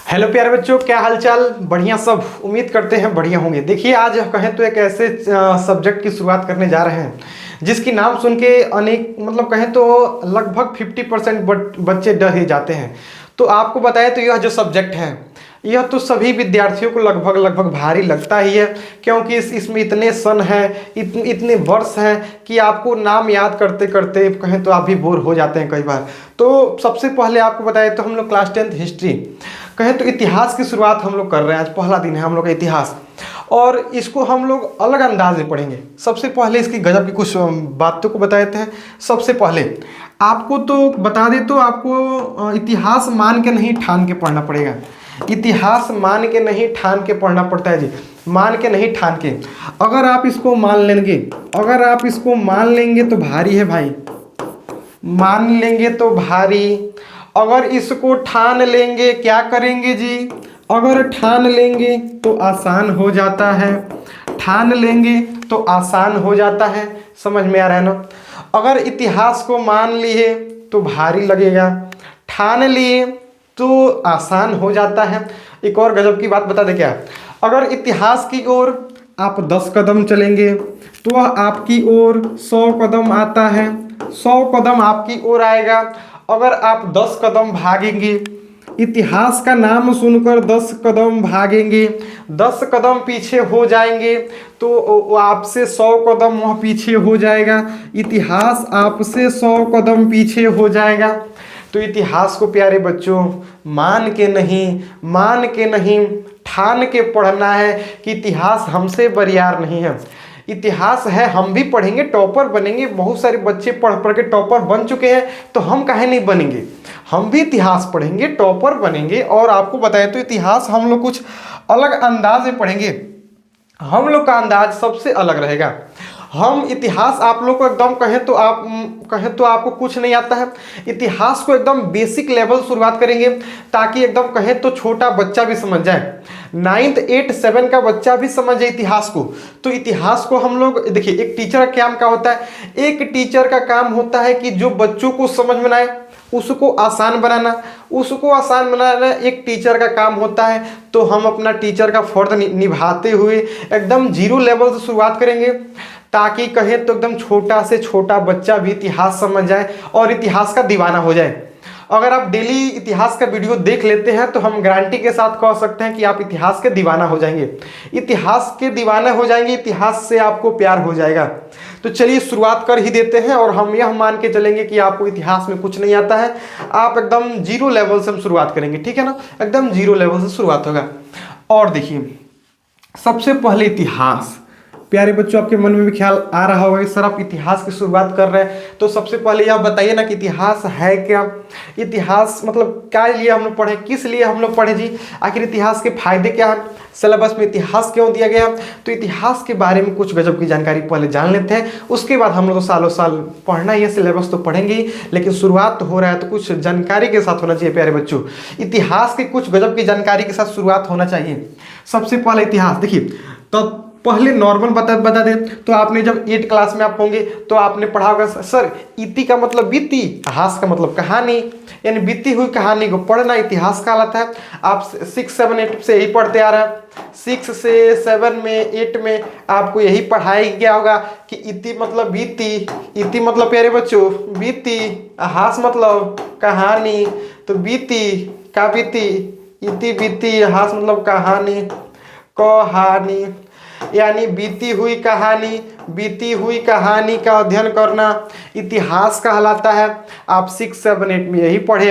Hello प्यारे बच्चों, क्या हालचाल। बढ़िया सब, उम्मीद करते हैं बढ़िया होंगे। देखिए, आज कहें तो एक ऐसे सब्जेक्ट की शुरुआत करने जा रहे हैं जिसकी नाम सुन के अनेक मतलब कहें तो लगभग 50% बच्चे डर ही जाते हैं। तो आपको बताएं तो यह जो सब्जेक्ट है यह तो सभी विद्यार्थियों को लगभग लगभग भारी लगता ही है, क्योंकि इसमें इतने सन हैं, इतने वर्ष हैं कि आपको नाम याद करते करते कहें तो आप भी बोर हो जाते हैं कई बार। तो सबसे पहले आपको बताएं तो हम लोग क्लास 10th हिस्ट्री कहें तो इतिहास की शुरुआत हम लोग कर रहे हैं। आज पहला दिन है हम लोग का इतिहास, और इसको हम लोग अलग अंदाज में पढ़ेंगे। सबसे पहले इसकी गजब की कुछ बातों को बता देते हैं। सबसे पहले आपको तो बता दें तो आपको इतिहास मान के नहीं ठान के पढ़ना पड़ेगा। इतिहास मान के नहीं ठान के पढ़ना पड़ता है जी, मान के नहीं ठान के। अगर आप इसको मान लेंगे, अगर आप इसको मान लेंगे तो भारी है भाई, मान लेंगे तो भारी। अगर इसको ठान लेंगे क्या करेंगे जी, अगर ठान लेंगे तो आसान हो जाता है, ठान लेंगे तो आसान हो जाता है। समझ में आ रहा है ना। अगर इतिहास को मान लिए तो भारी लगेगा, ठान लिए तो आसान हो जाता है। एक और गजब की बात बता दें क्या, अगर इतिहास की ओर आप 10 कदम चलेंगे तो वह आपकी ओर 100 कदम आता है, 100 कदम आपकी ओर आएगा। अगर आप 10 कदम भागेंगे, इतिहास का नाम सुनकर 10 कदम भागेंगे, 10 कदम पीछे हो जाएंगे तो आपसे 100 कदम वह पीछे हो जाएगा, इतिहास आपसे 100 कदम पीछे हो जाएगा। तो इतिहास को प्यारे बच्चों मान के नहीं ठान के पढ़ना है कि इतिहास हमसे बरियार नहीं है। इतिहास है, हम भी पढ़ेंगे, टॉपर बनेंगे। बहुत सारे बच्चे पढ़ पढ़ के टॉपर बन चुके हैं, तो हम काहे नहीं बनेंगे। हम भी इतिहास पढ़ेंगे, टॉपर बनेंगे। और आपको बताएं तो इतिहास हम लोग कुछ अलग अंदाज में पढ़ेंगे। हम लोग का अंदाज सबसे अलग रहेगा। हम इतिहास आप लोग को एकदम कहें तो आपको कुछ नहीं आता है, इतिहास को एकदम बेसिक लेवल शुरुआत करेंगे ताकि एकदम कहें तो छोटा बच्चा भी समझ जाए, 9th 8th 7 का बच्चा भी समझ जाए इतिहास को। तो इतिहास को हम लोग देखिए, एक टीचर का काम क्या होता है, एक टीचर का काम होता है कि जो बच्चों को समझ में आए उसको आसान बनाना, उसको आसान बनाना एक टीचर का काम होता है। तो हम अपना टीचर का फर्ज निभाते हुए एकदम जीरो लेवल से शुरुआत करेंगे ताकि कहें तो एकदम छोटा से छोटा बच्चा भी इतिहास समझ जाए और इतिहास का दीवाना हो जाए। अगर आप डेली इतिहास का वीडियो देख लेते हैं तो हम गारंटी के साथ कह सकते हैं कि आप इतिहास के दीवाना हो जाएंगे, इतिहास के दीवाना हो जाएंगे, इतिहास से आपको प्यार हो जाएगा। तो चलिए शुरुआत कर ही देते हैं, और हम यह मान के चलेंगे कि आपको इतिहास में कुछ नहीं आता है, आप एकदम जीरो लेवल से हम शुरुआत करेंगे, ठीक है ना। एकदम जीरो लेवल से शुरुआत होगा। और देखिए, सबसे पहले इतिहास, प्यारे बच्चों आपके मन में भी ख्याल आ रहा होगा कि सर आप इतिहास की शुरुआत कर रहे हैं, तो सबसे पहले आप बताइए ना कि इतिहास है क्या। इतिहास मतलब क्या लिए हम लोग पढ़े, किस लिए हम लोग पढ़े जी, आखिर इतिहास के फायदे क्या हैं, सिलेबस में इतिहास क्यों दिया गया। तो इतिहास के बारे में कुछ गजब की जानकारी पहले जान लेते हैं, उसके बाद हम लोग तो सालों साल पढ़ना ही है, सिलेबस तो पढ़ेंगे ही, लेकिन शुरुआत तो हो रहा है तो कुछ जानकारी के साथ होना चाहिए प्यारे बच्चों। इतिहास के कुछ गजब की जानकारी के साथ शुरुआत होना चाहिए। सबसे पहले इतिहास देखिए, तो पहले नॉर्मल बता दें तो आपने जब 8 क्लास में आप होंगे तो आपने पढ़ा होगा सर इति का मतलब बीती, हास का मतलब कहानी, यानी बीती हुई कहानी को पढ़ना इतिहास कहलाता है। आप 6 7 8 से यही पढ़ते आ रहे हैं, 6 से 7 में 8 में आपको यही पढ़ाया गया होगा कि इति मतलब बीती, इति मतलब प्यारे बच्चों बीती, हास मतलब कहानी। तो बीती का बीती, इति बीती, हास मतलब कहानी, कहानी यानी बीती हुई कहानी, बीती हुई कहानी का अध्ययन करना इतिहास कहलाता है। आप 6 7 8 में यही पढ़े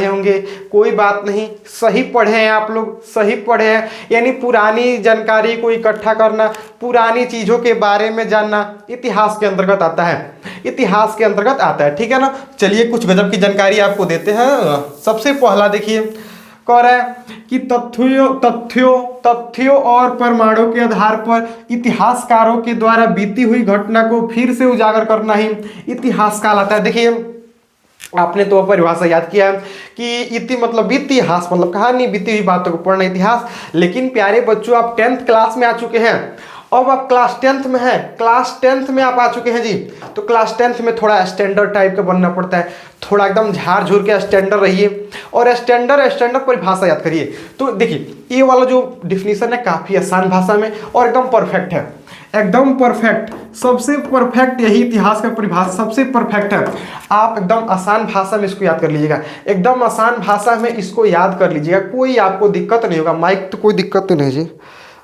होंगे, कोई बात नहीं, सही पढ़े हैं आप लोग, सही पढ़े हैं। यानी पुरानी जानकारी को इकट्ठा करना, पुरानी चीज़ों के बारे में जानना इतिहास के अंतर्गत आता है, इतिहास के अंतर्गत आता है, ठीक है ना। चलिए कुछ गजब की जानकारी आपको देते हैं। सबसे पहला देखिए, कह रहा है कि तथ्यों और प्रमाणों के आधार पर इतिहासकारों के द्वारा बीती हुई घटना को फिर से उजागर करना ही इतिहास कहलाता है। देखिए, आपने तो परिभाषा याद किया कि इति मतलब बीती, हास मतलब कहानी, बीती हुई बातों को पढ़ना इतिहास। लेकिन प्यारे बच्चों आप 10th क्लास में आ चुके हैं अब आप क्लास 10th में हैं, क्लास 10th में आप आ चुके हैं जी, तो क्लास 10th में थोड़ा स्टैंडर्ड टाइप का बनना पड़ता है, थोड़ा एकदम झाड़ झूर के स्टैंडर्ड रहिए और स्टैंडर्ड परिभाषा याद करिए। तो देखिए ये वाला जो डिफिनीशन है काफ़ी आसान भाषा में और एकदम परफेक्ट है, एकदम परफेक्ट, सबसे परफेक्ट यही इतिहास का परिभाषा सबसे परफेक्ट है। आप एकदम आसान भाषा में इसको याद कर लीजिएगा, एकदम आसान भाषा में इसको याद कर लीजिएगा, कोई आपको दिक्कत नहीं होगा। माइक तो कोई दिक्कत तो नहीं जी,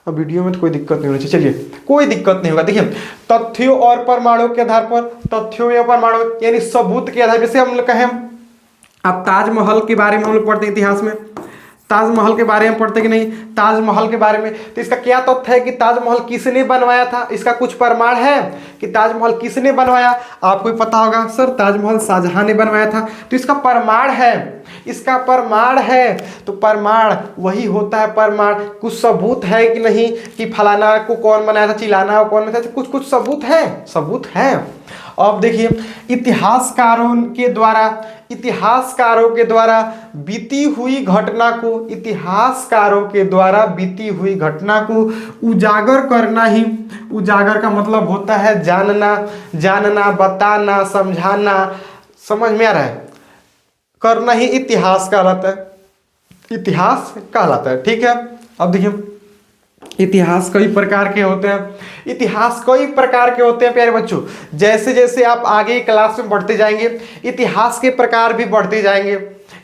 अब वीडियो में तो कोई दिक्कत नहीं होनी चाहिए, चलिए कोई दिक्कत नहीं होगा। देखिए तथ्यों और प्रमाणों के आधार पर, तथ्यों या प्रमाणों यानी सबूत के आधार, जैसे हम लोग कहें अब ताजमहल के बारे में हम लोग पढ़ते हैं इतिहास में, ताजमहल के बारे में पढ़ते कि नहीं, ताजमहल के बारे में, तो इसका क्या तथ्य है कि ताजमहल किसने बनवाया था, इसका कुछ प्रमाण है कि ताजमहल किसने बनवाया। आपको भी पता होगा सर ताजमहल शाहजहां ने बनवाया था, तो इसका प्रमाण है, इसका प्रमाण है। तो प्रमाण वही होता है प्रमाण, कुछ सबूत है कि नहीं कि फलाना को कौन बनाया था, चिलाना को कौन बनाया था, कुछ कुछ सबूत है, सबूत है। अब देखिए इतिहासकारों के द्वारा, इतिहासकारों के द्वारा बीती हुई घटना को, इतिहासकारों के द्वारा बीती हुई घटना को उजागर करना ही, उजागर का मतलब होता है जानना, जानना, बताना, समझाना, समझ में आ रहा है, करना ही इतिहास कहलाता है, इतिहास कहलाता है। ठीक है, अब देखिए इतिहास कई प्रकार के होते हैं, इतिहास कई प्रकार के होते हैं प्यारे बच्चों। जैसे जैसे आप आगे क्लास में बढ़ते जाएंगे इतिहास के प्रकार भी बढ़ते जाएंगे,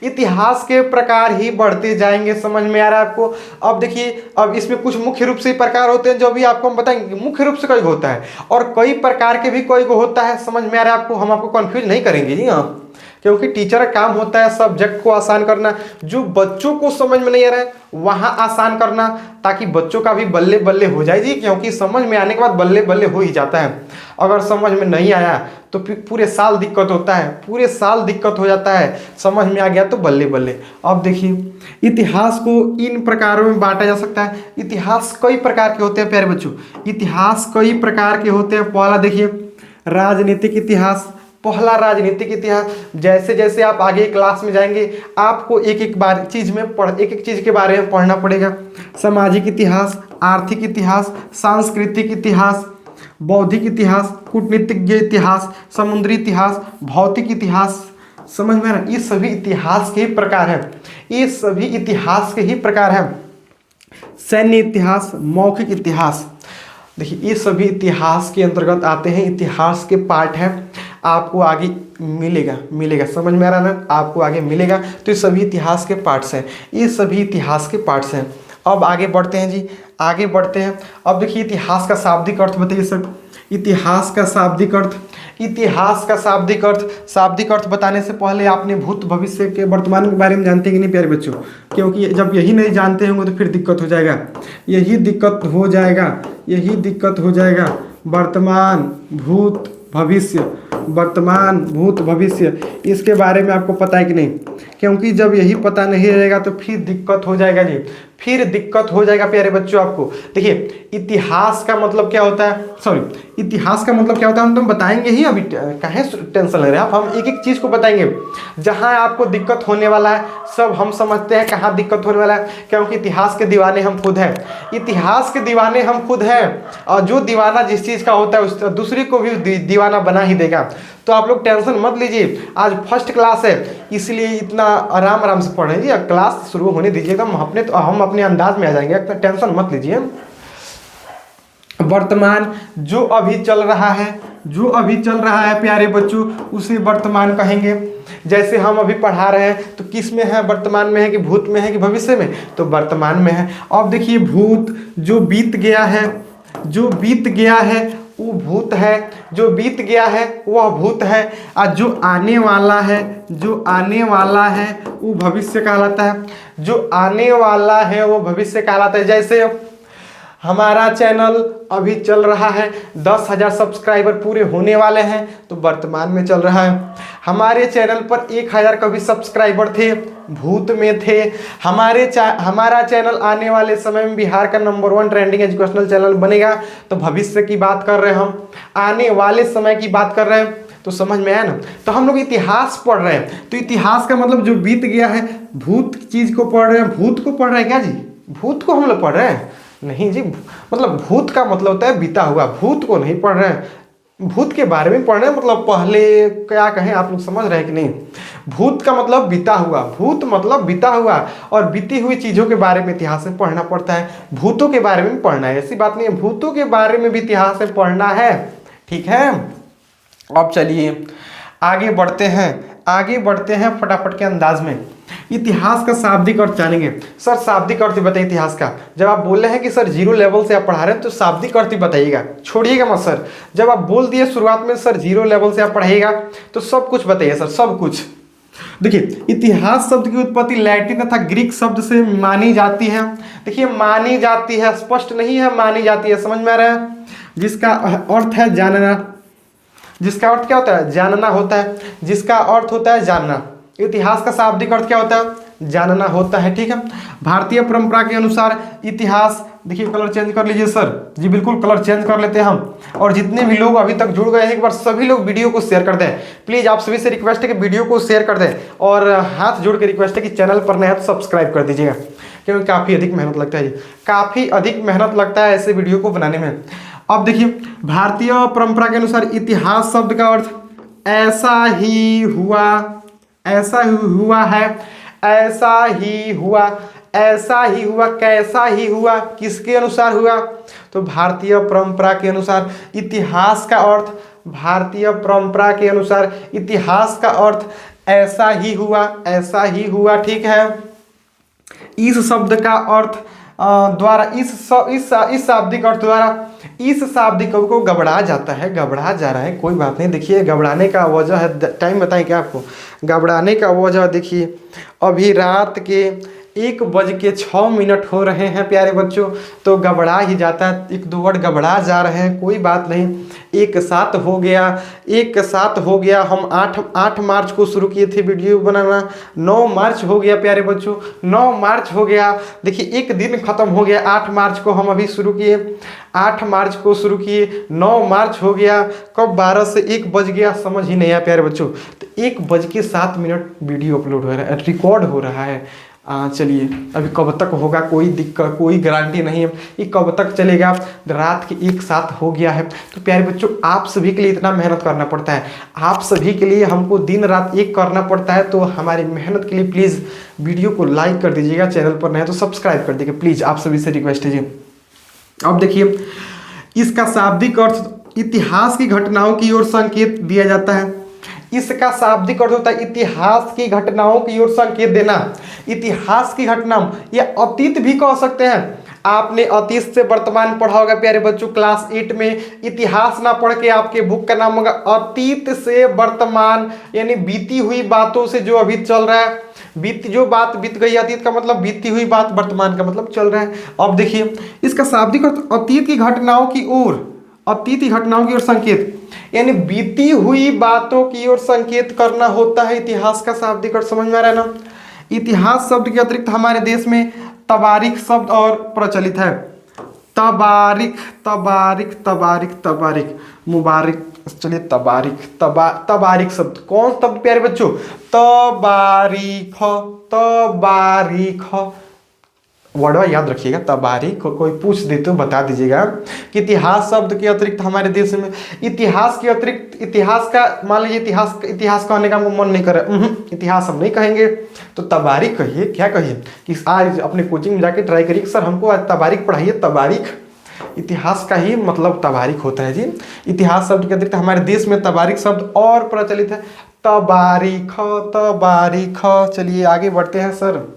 इतिहास के प्रकार ही बढ़ते जाएंगे। समझ में आ रहा है आपको। अब देखिए अब इसमें कुछ मुख्य रूप से प्रकार होते हैं जो भी आपको हम बताएंगे, मुख्य रूप से कई होता है और कई प्रकार के भी कई होता है। समझ में आ रहा है आपको, हम आपको कंफ्यूज नहीं करेंगे जी हाँ, क्योंकि टीचर का काम होता है सब्जेक्ट को आसान करना, जो बच्चों को समझ में नहीं आ रहा है वहां आसान करना, ताकि बच्चों का भी बल्ले बल्ले हो जाए जी, क्योंकि समझ में आने के बाद बल्ले बल्ले हो ही जाता है। अगर समझ में नहीं आया तो पूरे साल दिक्कत होता है, पूरे साल दिक्कत हो जाता है, समझ में आ गया तो बल्ले बल्ले। अब देखिए इतिहास को इन प्रकारों में बांटा जा सकता है। इतिहास कई प्रकार के होते हैं प्यारे बच्चों, इतिहास कई प्रकार के होते हैं। पहला देखिए राजनीतिक इतिहास, पहला राजनीतिक इतिहास। जैसे जैसे आप आगे क्लास में जाएंगे आपको एक एक बार चीज में एक एक चीज के बारे में पढ़ना पड़ेगा। सामाजिक इतिहास, आर्थिक इतिहास, सांस्कृतिक इतिहास, बौद्धिक इतिहास, कूटनीतिज्ञ इतिहास, समुद्री इतिहास, भौतिक इतिहास। समझ में आ रहा है, ये सभी इतिहास के ही प्रकार हैं, ये सभी इतिहास के ही प्रकार हैं। सैन्य इतिहास, मौखिक इतिहास, देखिए ये सभी इतिहास के अंतर्गत आते हैं, इतिहास के पार्ट हैं। आपको आगे मिलेगा समझ में आ रहा है ना, आपको आगे मिलेगा। तो ये सभी इतिहास के पार्ट्स हैं, ये सभी इतिहास के पार्ट्स हैं। अब आगे बढ़ते हैं जी, आगे बढ़ते हैं। अब देखिए इतिहास का शाब्दिक अर्थ बताइए सर, इतिहास का शाब्दिक अर्थ, इतिहास का शाब्दिक अर्थ। शाब्दिक अर्थ बताने से पहले आपने भूत भविष्य के वर्तमान के बारे में जानते हैं कि नहीं प्यारे बच्चों, क्योंकि जब यही नहीं जानते होंगे तो फिर दिक्कत हो जाएगा, यही दिक्कत हो जाएगा, यही दिक्कत हो जाएगा। वर्तमान, भूत, भविष्य, वर्तमान, भूत, भविष्य, इसके बारे में आपको पता है कि नहीं, क्योंकि जब यही पता नहीं रहेगा तो फिर दिक्कत हो जाएगा जी, फिर दिक्कत हो जाएगा प्यारे बच्चों आपको। देखिए इतिहास का मतलब क्या होता है, सॉरी इतिहास का मतलब क्या होता है हम तुम बताएंगे ही, अभी काहे टेंशन ले रहे हैं आप, हम एक एक चीज़ को बताएंगे। जहाँ आपको दिक्कत होने वाला है सब हम समझते हैं कहाँ दिक्कत होने वाला है, क्योंकि इतिहास के दीवाने हम खुद हैं, इतिहास के दीवाने हम खुद हैं। और जो दीवाना जिस चीज़ का होता है उस दूसरे को भी दीवाना बना ही देगा। तो आप लोग टेंशन मत लीजिए, आज फर्स्ट क्लास है इसलिए इतना आराम आराम से पढ़ रहे हैं जी, क्लास शुरू होने दीजिए एकदम हम अपने अंदाज में आ जाएंगे, इतना टेंशन मत लीजिए। वर्तमान, जो अभी चल रहा है, जो अभी चल रहा है प्यारे बच्चों उसे वर्तमान कहेंगे। जैसे हम अभी पढ़ा रहे हैं तो किस में है, वर्तमान में है कि भूत में है कि भविष्य में, तो वर्तमान में है। अब देखिए भूत, जो बीत गया है, जो बीत गया है वो भूत है, जो बीत गया है वह भूत है, और जो आने वाला है, जो आने वाला है वो भविष्य कहलाता है, जो आने वाला है वो भविष्य कहलाता है। जैसे हमारा चैनल अभी चल रहा है, 10,000 सब्सक्राइबर पूरे होने वाले हैं तो वर्तमान में चल रहा है। हमारे चैनल पर 1,000 कभी सब्सक्राइबर थे, भूत में थे। हमारा चैनल आने वाले समय में बिहार का नंबर 1 ट्रेंडिंग एजुकेशनल चैनल बनेगा, तो भविष्य की बात कर रहे हैं हम, आने वाले समय की बात कर रहे हैं। तो समझ में आया ना, तो हम लोग इतिहास पढ़ रहे हैं, तो इतिहास का मतलब जो बीत गया है, भूत चीज को पढ़ रहे हैं, भूत को पढ़ रहे हैं क्या जी, भूत को हम लोग पढ़ रहे हैं, नहीं जी, मतलब भूत का मतलब होता है बीता हुआ, भूत को नहीं पढ़ रहे हैं, भूत के बारे में पढ़ रहे हैं, मतलब पहले क्या कहें, आप लोग समझ रहे हैं कि नहीं। भूत का मतलब बीता हुआ, भूत मतलब बीता हुआ, और बीती हुई चीजों के बारे में इतिहास में पढ़ना पड़ता है। भूतों के बारे में पढ़ना है ऐसी बात नहीं है, भूतों के बारे में भी इतिहास में पढ़ना है, ठीक है। अब चलिए आगे बढ़ते हैं, आगे बढ़ते हैं फटाफट के अंदाज में। इतिहास का शाब्दिक अर्थ जानेंगे। सर शाब्दिक अर्थ बताइए इतिहास का। जब आप बोल रहे हैं कि सर जीरो लेवल से आप पढ़ा रहे हैं तो शाब्दिक अर्थ बताइएगा, छोड़िएगा मत सर। जब आप बोल दिए शुरुआत में सर जीरो लेवल से आप पढ़ाइएगा तो सब कुछ बताइए सर, सब कुछ। देखिए इतिहास शब्द की उत्पत्ति लैटिन तथा ग्रीक शब्द से मानी जाती है। देखिए मानी जाती है, स्पष्ट नहीं है, मानी जाती है, समझ में आ रहा है। जिसका अर्थ है जानना, जिसका अर्थ क्या होता है, जानना होता है, जिसका अर्थ होता है जानना। इतिहास का शाब्दिक अर्थ क्या होता है, जानना होता है, ठीक है। भारतीय परंपरा के अनुसार इतिहास, देखिए कलर चेंज कर लीजिए सर जी, बिल्कुल कलर चेंज कर लेते हैं हम। और जितने भी लोग अभी तक जुड़ गए हैं एक बार सभी लोग वीडियो को शेयर कर दें प्लीज, आप सभी से रिक्वेस्ट है कि वीडियो को शेयर कर दें, और हाथ जोड़ के रिक्वेस्ट है कि चैनल पर नए हैं तो सब्सक्राइब कर दीजिएगा, क्योंकि काफ़ी अधिक मेहनत लगता है जी, काफ़ी अधिक मेहनत लगता है ऐसे वीडियो को बनाने में। अब देखिए भारतीय परंपरा के अनुसार इतिहास शब्द का अर्थ ऐसा ही हुआ, ऐसा ही हुआ है, ऐसा ही हुआ, ऐसा ही हुआ, कैसा ही हुआ, किसके अनुसार हुआ, तो भारतीय परंपरा के अनुसार इतिहास का अर्थ, भारतीय परंपरा के अनुसार इतिहास का अर्थ ऐसा ही हुआ, ऐसा ही हुआ, ठीक है। इस शब्द का अर्थ द्वारा, इस शाब्दिक अर्थ द्वारा इस शाब्दिक को घबरा जाता है, घबरा जा रहा है, कोई बात नहीं। देखिए घबराने का वजह है, टाइम बताएं क्या आपको, घबराने का वजह देखिए अभी रात के 1:06 हो रहे हैं प्यारे बच्चों, तो घबरा ही जाता है, एक दो वर्ड घबरा जा रहे हैं, कोई बात नहीं। एक साथ हो गया, एक साथ हो गया। हम 8 मार्च को शुरू किए थे वीडियो बनाना, 9 मार्च हो गया प्यारे बच्चों, 9 मार्च हो गया। देखिए एक दिन खत्म हो गया, 8 मार्च को हम अभी शुरू किए, 8 मार्च को शुरू किए, 9 मार्च हो गया, कब 12 से 1 बज गया, समझ ही नहीं आया प्यारे बच्चों। तो 1:07 वीडियो अपलोड हो रहा है, रिकॉर्ड हो रहा है। चलिए अभी कब तक होगा कोई दिक्कत, कोई गारंटी नहीं है ये कब तक चलेगा, रात के 1 साथ हो गया है। तो प्यारे बच्चों आप सभी के लिए इतना मेहनत करना पड़ता है, आप सभी के लिए हमको दिन रात एक करना पड़ता है, तो हमारी मेहनत के लिए प्लीज़ वीडियो को लाइक कर दीजिएगा, चैनल पर नए तो सब्सक्राइब कर दीजिएगा प्लीज़, आप सभी से रिक्वेस्ट है जी। अब देखिए इसका शाब्दिक अर्थ इतिहास की घटनाओं की ओर संकेत दिया जाता है। इसका शाब्दिक अर्थ होता है इतिहास की घटनाओं की ओर संकेत देना। इतिहास की घटना या अतीत भी कह सकते हैं। आपने अतीत से वर्तमान पढ़ा होगा प्यारे बच्चों, क्लास 8 में। इतिहास ना पढ़ के आपके बुक का नाम होगा अतीत से वर्तमान, यानी बीती हुई बातों से जो अभी चल रहा है, जो बात बीत गई, अतीत का मतलब बीती हुई बात, वर्तमान का मतलब चल रहा है। अब देखिए इसका शाब्दिक अर्थ अतीत की घटनाओं की ओर, अतीत की घटनाओं की ओर संकेत, यानी बीती हुई बातों की ओर संकेत करना होता है इतिहास का शाब्दिक अर्थ, समझ में आ रहा है ना। इतिहास शब्द के अतिरिक्त हमारे देश में तबारिक शब्द और प्रचलित है। तबारिक, तबारिक, तबारिक, तबारिक, मुबारक, चलिए तबारिक, तबारिक शब्द कौन शब्द प्यारे बच्चों, तबारिक, तबारिक, वर्ड याद रखिएगा तबारिक। कोई पूछ दे तो बता दीजिएगा कि इतिहास शब्द के अतिरिक्त हमारे देश में, इतिहास के अतिरिक्त, इतिहास का मान लीजिए इतिहास कहने का हमको मन नहीं कर रहा, इतिहास हम नहीं कहेंगे तो तबारिक कहिए। क्या कहिए कि आज अपने कोचिंग में जाके ट्राई करिए सर हमको आज तबारिक पढ़ाइए, तबारिक इतिहास का ही मतलब तबारिक होता है जी। इतिहास शब्द के अतिरिक्त हमारे देश में तबारिक शब्द और प्रचलित है, तबारिक, तबारिक। चलिए आगे बढ़ते हैं सर।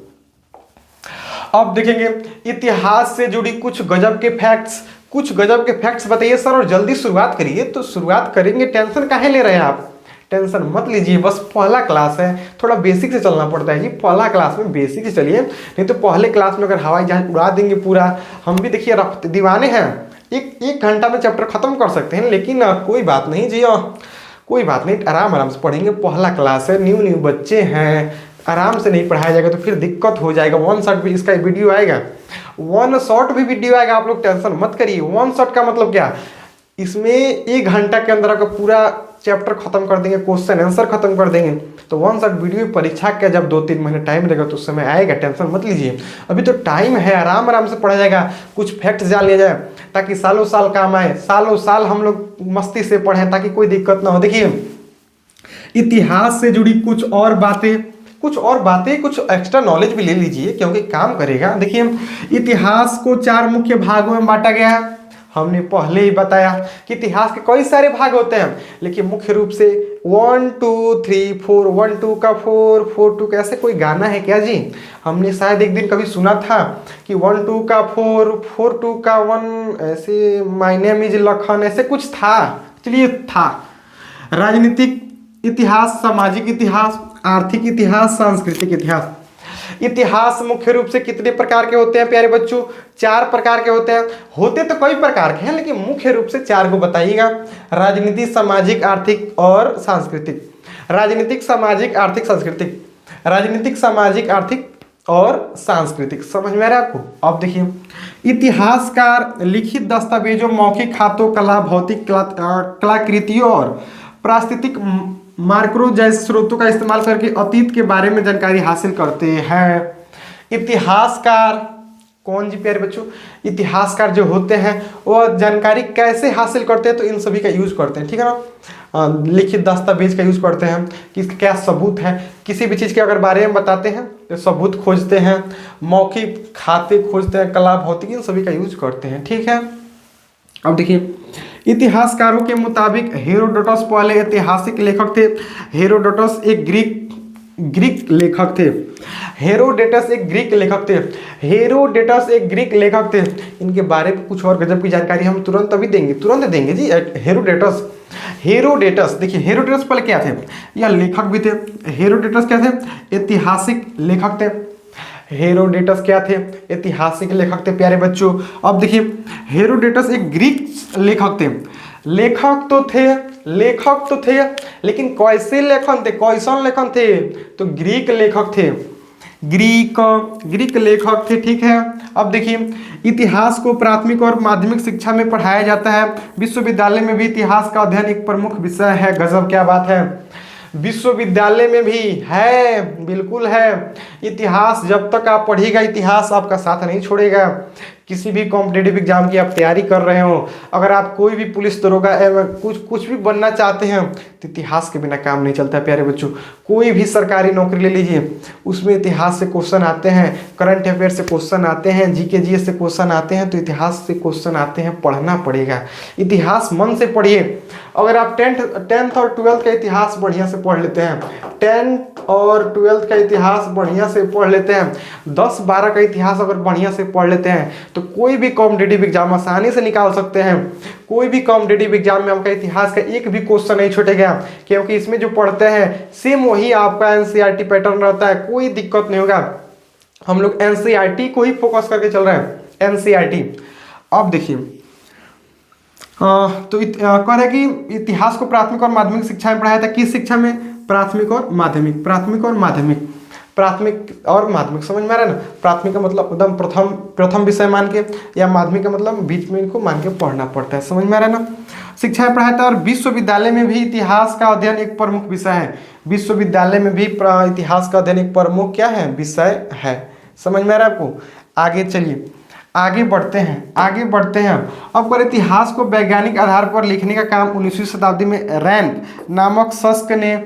अब देखेंगे इतिहास से जुड़ी कुछ गजब के फैक्ट्स, कुछ गजब के फैक्ट्स बताइए सर, और जल्दी शुरुआत करिए। तो शुरुआत करेंगे, टेंशन काहे ले रहे हैं आप, टेंशन मत लीजिए, बस पहला क्लास है, थोड़ा बेसिक से चलना पड़ता है जी। पहला क्लास में बेसिक से चलिए, नहीं तो पहले क्लास में अगर हवाई जहाज उड़ा देंगे पूरा, हम भी देखिए दीवाने हैं, एक घंटा में चैप्टर खत्म कर सकते हैं, लेकिन कोई बात नहीं जी, कोई बात नहीं, आराम से पढ़ेंगे। पहला क्लास है, न्यू बच्चे हैं, आराम से नहीं पढ़ाया जाएगा तो फिर दिक्कत हो जाएगा। 1 शॉट भी इसका वीडियो आएगा, 1 शॉट भी वीडियो आएगा, आप लोग टेंशन मत करिए। 1 शॉट का मतलब क्या, इसमें 1 घंटा के अंदर आपका पूरा चैप्टर खत्म कर देंगे, क्वेश्चन आंसर खत्म कर देंगे, तो वन शॉट वीडियो परीक्षा का जब 2-3 महीने टाइम लगेगा तो उस समय आएगा, टेंशन मत लीजिए। अभी तो टाइम है, आराम आराम से पढ़ा जाएगा, कुछ फैक्ट जान लिया जाए ताकि सालों साल काम आए, सालों साल हम लोग मस्ती से पढ़ें ताकि कोई दिक्कत ना हो। देखिए इतिहास से जुड़ी कुछ और बातें, कुछ एक्स्ट्रा नॉलेज भी ले लीजिए क्योंकि काम करेगा। देखिए इतिहास को 4 मुख्य भागों में बांटा गया है। हमने पहले ही बताया कि इतिहास के कई सारे भाग होते हैं, लेकिन मुख्य रूप से 1 2 3 4, 1 2 का 4, 4 2 का, ऐसे कोई गाना है क्या जी? हमने शायद एक दिन कभी सुना था कि 1 2 का 4, 4 2 का 1, ऐसे माय नेम इज लखन, ऐसे कुछ था। चलिए था। राजनीतिक इतिहास, सामाजिक इतिहास, आर्थिक इतिहास, सांस्कृतिक इतिहास। इतिहास मुख्य रूप से कितने प्रकार के होते हैं प्यारे बच्चों? 4 प्रकार के होते हैं। होते तो कई प्रकार के हैं लेकिन मुख्य रूप से 4 को बताइएगा। राजनीति, सामाजिक, आर्थिक और सांस्कृतिक। राजनीतिक, सामाजिक, आर्थिक, सांस्कृतिक। राजनीतिक, सामाजिक, आर्थिक और सांस्कृतिक। समझ में आ रहा है आपको? अब देखिए इतिहासकार लिखित दस्तावेजों, मौखिक खातों, कला, भौतिक कलाकृतियों और प्रास्तिक मार्करों जैसे स्रोतों का इस्तेमाल करके अतीत के बारे में जानकारी हासिल करते हैं। इतिहासकार कौन जी प्यारे बच्चों? इतिहासकार जो होते हैं वो जानकारी कैसे हासिल करते हैं? तो इन सभी का यूज करते हैं, ठीक है ना। लिखित दस्तावेज का यूज करते हैं कि इसका क्या सबूत है, किसी भी चीज़ के अगर बारे में बताते हैं तो सबूत खोजते हैं, मौखिक खाते खोजते हैं, कला, भौतिक, इन सभी का यूज करते हैं, ठीक है। अब देखिए इतिहासकारों के मुताबिक हेरोडोटस पहले ऐतिहासिक लेखक थे। हेरोडोटस एक ग्रीक लेखक थे। हेरोडेटस एक ग्रीक लेखक थे। हेरोडेटस एक ग्रीक लेखक थे। इनके बारे में कुछ और गजब की जानकारी हम तुरंत अभी देंगे, तुरंत देंगे जी। हेरोडेटस देखिए, हेरोडेटस पहले क्या थे? यह लेखक भी थे। हेरोडेटस क्या थे? ऐतिहासिक लेखक थे। हेरोडेटस क्या थे? ऐतिहासिक लेखक थे प्यारे बच्चों। अब देखिए हेरोडेटस एक ग्रीक लेखक थे। लेखक तो थे लेकिन कैसे लेखन थे? कैसन लेखन थे? तो ग्रीक लेखक थे। ग्रीक लेखक थे, ठीक है। अब देखिए इतिहास को प्राथमिक और माध्यमिक शिक्षा में पढ़ाया जाता है। विश्वविद्यालय में भी इतिहास का अध्ययन एक प्रमुख विषय है। गजब, क्या बात है। विश्वविद्यालय में भी है, बिल्कुल है। इतिहास जब तक आप पढ़िएगा, इतिहास आपका साथ नहीं छोड़ेगा। किसी भी कॉम्पिटेटिव एग्जाम की आप तैयारी कर रहे हो, अगर आप कोई भी पुलिस दरोगा कुछ भी बनना चाहते हैं तो इतिहास के बिना काम नहीं चलता है प्यारे बच्चों। कोई भी सरकारी नौकरी ले लीजिए, उसमें इतिहास से क्वेश्चन आते हैं, करंट अफेयर से क्वेश्चन आते हैं, जीके जीएस से क्वेश्चन आते हैं, तो इतिहास से क्वेश्चन आते हैं, पढ़ना पड़ेगा। इतिहास मन से पढ़िए। अगर आप 10th और 12th का इतिहास बढ़िया से पढ़ लेते हैं, 10th और 12th का इतिहास बढ़िया से पढ़ लेते हैं, 10-12 का इतिहास अगर बढ़िया से पढ़ लेते हैं तो कोई भी कॉम्पिटेटिव एग्जाम आसानी से निकाल सकते हैं। कोई भी कॉम्पिटेटिव एग्जाम में आपका इतिहास का एक भी क्वेश्चन नहीं छूटेगा, क्योंकि इसमें जो पढ़ते हैं सेम वही आपका एनसीईआरटी पैटर्न रहता है, कोई दिक्कत नहीं होगा। हम लोग एनसीईआरटी को ही फोकस करके चल रहे हैं, एनसीईआरटी। अब देखिए तो कह रहे कि इतिहास को प्राथमिक और माध्यमिक शिक्षा में पढ़ाया था। किस शिक्षा में? प्राथमिक और माध्यमिक। प्राथमिक और माध्यमिक, समझ में आ रहा है ना। प्राथमिक का मतलब एकदम प्रथम विषय मान के, या माध्यमिक का मतलब बीच में इनको मान के पढ़ना पड़ता है, समझ में आ रहा है ना। शिक्षा में पढ़ाया था। और विश्वविद्यालय में भी इतिहास का अध्ययन एक प्रमुख विषय है। विश्वविद्यालय में भी इतिहास का अध्ययन एक प्रमुख क्या है? विषय है। समझ में आ रहा है आपको? आगे चलिए, आगे बढ़ते हैं। अब पर इतिहास को वैज्ञानिक आधार पर लिखने का काम 19वीं शताब्दी में रैंक नामक शख्स ने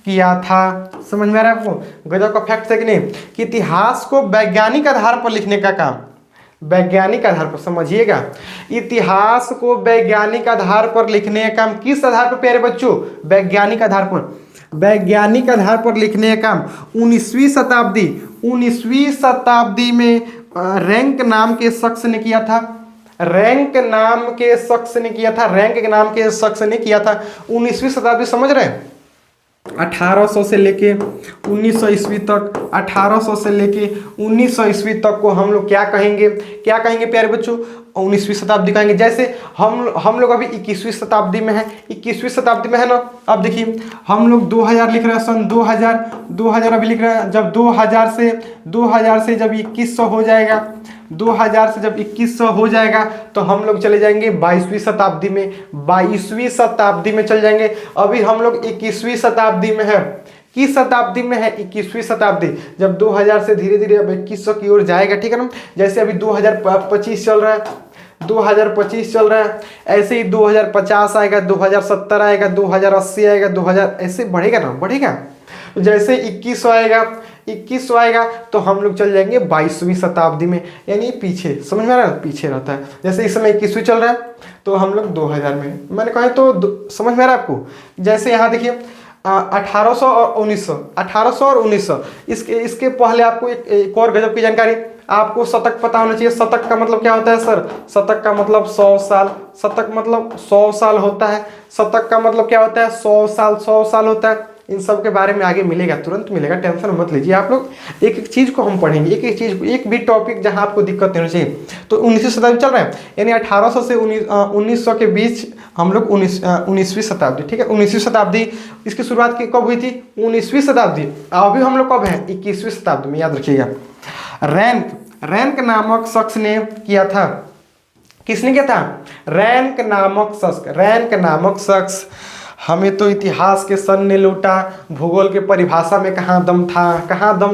किया था। समझ में आ रहा है आपको? गजब का फैक्ट है कि नहीं, कि इतिहास को वैज्ञानिक आधार पर लिखने का काम, वैज्ञानिक आधार पर, समझिएगा, इतिहास को वैज्ञानिक आधार पर लिखने का काम किस आधार पर प्यारे बच्चों? वैज्ञानिक आधार पर। वैज्ञानिक आधार पर लिखने का काम 19वीं शताब्दी में रैंक नाम के शख्स ने किया था। रैंक नाम के शख्स ने किया था 19वीं शताब्दी, समझ रहे हैं? 1800 से लेके 1900 ईस्वी तक, 1800 से लेके 1900 ईस्वी तक को हम लोग क्या कहेंगे प्यारे बच्चों? 19वीं शताब्दी कहेंगे। जैसे हम लोग अभी 21वीं शताब्दी में है, 21वीं शताब्दी में है ना। अब देखिए हम लोग 2000 लिख रहे हैं, सन 2000 अभी लिख रहे हैं। जब 2000 से जब 2100 हो जाएगा, 2000 से जब 2100 हो जाएगा तो हम लोग चले जाएंगे 22वीं शताब्दी में, 22वीं शताब्दी में चल जाएंगे। अभी हम लोग 21वीं शताब्दी में है। किस शताब्दी में है? 21वीं शताब्दी। जब 2000 से धीरे धीरे अब 2100 की ओर जाएगा, ठीक है ना। जैसे अभी 2025 चल रहा है, 2025 चल रहा है, ऐसे ही 2050 आएगा, 2070 आएगा, 2080 आएगा, 2000 ऐसे बढ़ेगा ना, बढ़ेगा। जैसे 2100 आएगा तो हम लोग चल जाएंगे 22वीं शताब्दी में, यानी पीछे, समझ में आ रहा है, पीछे रहता है। जैसे इस समय 21वीं चल रहा है तो हम लोग 2000 में, मैंने कहा तो समझ में आ रहा है आपको। जैसे यहाँ देखिए 1800 और 1900, इसके पहले आपको एक और गजब की जानकारी, आपको शतक पता होना चाहिए। शतक का मतलब क्या होता है सर? शतक का मतलब 100 साल, शतक मतलब 100 साल होता है। शतक का मतलब क्या होता है? 100 साल होता है। इन सब के बारे में आगे मिलेगा, तुरंत मिलेगा, टेंशन मत लीजिए आप लोग। एक एक चीज़ को हम पढ़ेंगे, एक एक चीज़ को, एक भी टॉपिक जहां आपको दिक्कत नहीं होनी चाहिए। तो 19वीं शताब्दी चल रहा है, यानी 1800 से 1900 के बीच हम लोग 19वीं शताब्दी, ठीक है। 19वीं शताब्दी इसकी शुरुआत कब हुई थी? 19वीं शताब्दी। अभी हम लोग कब हैं? 21वीं शताब्दी में, याद रखिएगा। रैंक नामक शख्स ने किया था। किसने किया था? रैंक नामक शख्स। हमें तो इतिहास के सन ने लूटा, भूगोल के परिभाषा में कहाँ दम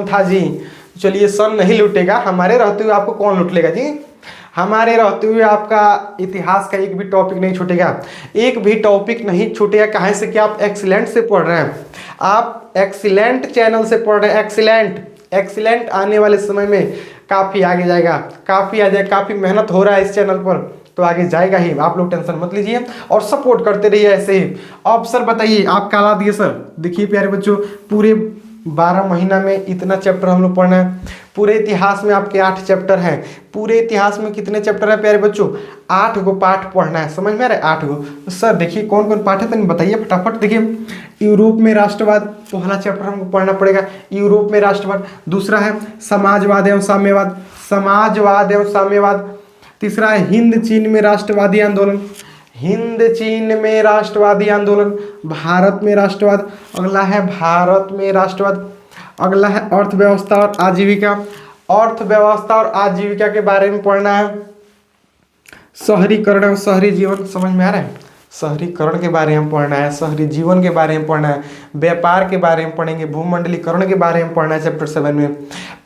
था जी। चलिए सन नहीं लूटेगा, हमारे रहते हुए आपको कौन लूट लेगा जी? हमारे रहते हुए आपका इतिहास का एक भी टॉपिक नहीं छूटेगा, एक भी टॉपिक नहीं छूटेगा। कहाँ से? कि आप एक्सीलेंट से पढ़ रहे हैं, आप एक्सीलेंट चैनल से पढ़ रहे हैं। एक्सीलेंट आने वाले समय में काफ़ी आगे जाएगा, काफ़ी मेहनत हो रहा है इस चैनल पर, तो आगे जाएगा ही। आप लोग टेंशन मत लीजिए और सपोर्ट करते रहिए ऐसे ही। अब सर बताइए, आप काला दिए सर। देखिए प्यारे बच्चों, पूरे 12 महीना में इतना चैप्टर हम लोग पढ़ना है। पूरे इतिहास में आपके 8 चैप्टर हैं। पूरे इतिहास में कितने चैप्टर है प्यारे बच्चों? 8 गो पाठ पढ़ना है, समझ में आ रहा है? 8 गो। तो सर देखिए कौन कौन पाठ है तो बताइए फटाफट। देखिए यूरोप में राष्ट्रवाद, पहला चैप्टर हमको पढ़ना पड़ेगा, यूरोप में राष्ट्रवाद। दूसरा है समाजवाद एवं साम्यवाद। तीसरा है हिंद चीन में राष्ट्रवादी आंदोलन, भारत में राष्ट्रवाद। अगला है भारत में राष्ट्रवाद। अगला है अर्थव्यवस्था और आजीविका के बारे में पढ़ना है। शहरीकरण और शहरी जीवन, समझ में आ रहा है? शहरीकरण के बारे में पढ़ना है, शहरी जीवन के बारे में पढ़ना है, व्यापार के बारे में पढ़ेंगे, भूमंडलीकरण के बारे में पढ़ना है चैप्टर 7 में,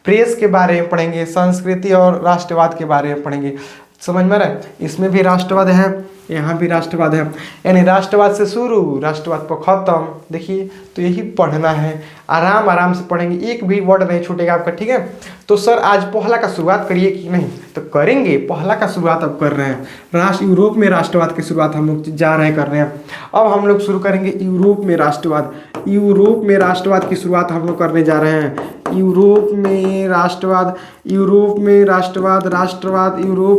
प्रेस के बारे में पढ़ेंगे, संस्कृति और राष्ट्रवाद के बारे में पढ़ेंगे। समझ में आ रहा है? इसमें भी राष्ट्रवाद है, यहाँ भी राष्ट्रवाद है, यानी राष्ट्रवाद से शुरू, राष्ट्रवाद पर खत्म। देखिए तो यही पढ़ना है, आराम से पढ़ेंगे, एक भी वर्ड नहीं छूटेगा आपका, ठीक है। तो सर आज पहला का शुरुआत करिए कि नहीं? तो करेंगे, पहला का शुरुआत अब कर रहे हैं। यूरोप में राष्ट्रवाद की शुरुआत हम लोग जा रहे हैं, कर रहे हैं। अब हम लोग शुरू करेंगे यूरोप में राष्ट्रवाद की शुरुआत हम लोग करने जा रहे हैं। यूरोप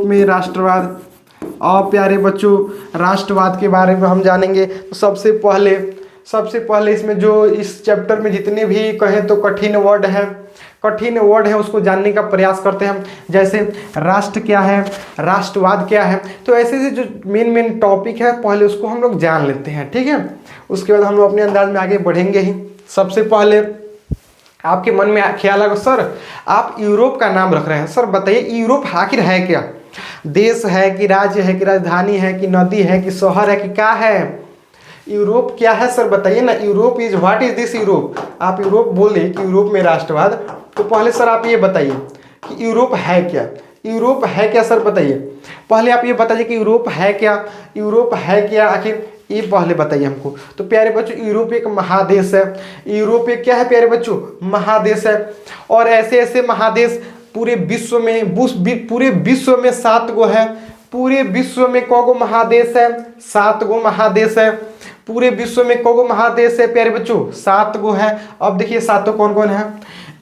में राष्ट्रवाद। और प्यारे बच्चों, राष्ट्रवाद के बारे में हम जानेंगे तो सबसे पहले इसमें जो इस चैप्टर में जितने भी कहें तो कठिन वर्ड है उसको जानने का प्रयास करते हैं हम। जैसे राष्ट्र क्या है, राष्ट्रवाद क्या है, तो ऐसे जो मेन टॉपिक है पहले उसको हम लोग जान लेते हैं, ठीक है। उसके बाद हम लोग अपने अंदाज में आगे बढ़ेंगे ही। सबसे पहले आपके मन में ख्याल आएगा, सर आप यूरोप का नाम रख रहे हैं, सर बताइए यूरोप आखिर है क्या? देश है कि राज्य है कि राजधानी है कि नदी है कि शहर है कि क्या है? यूरोप क्या है सर बताइए ना। Europe is what is this Europe? आप यूरोप बोले कि यूरोप में राष्ट्रवाद, तो पहले सर आप ये बताइए कि यूरोप है क्या? यूरोप है क्या सर बताइए। पहले आप ये बताइए कि यूरोप है क्या, आखिर ये पहले बताइए हमको। तो प्यारे बच्चों, यूरोप एक महादेश है। यूरोप एक क्या है प्यारे बच्चों? महादेश है। और ऐसे महादेश पूरे विश्व में 7 गो है। पूरे विश्व में कौगो महादेश है? 7 गो महादेश है। पूरे विश्व में कौगो महादेश है प्यारे बच्चों? 7 गो है। अब देखिए 7 कौन कौन है?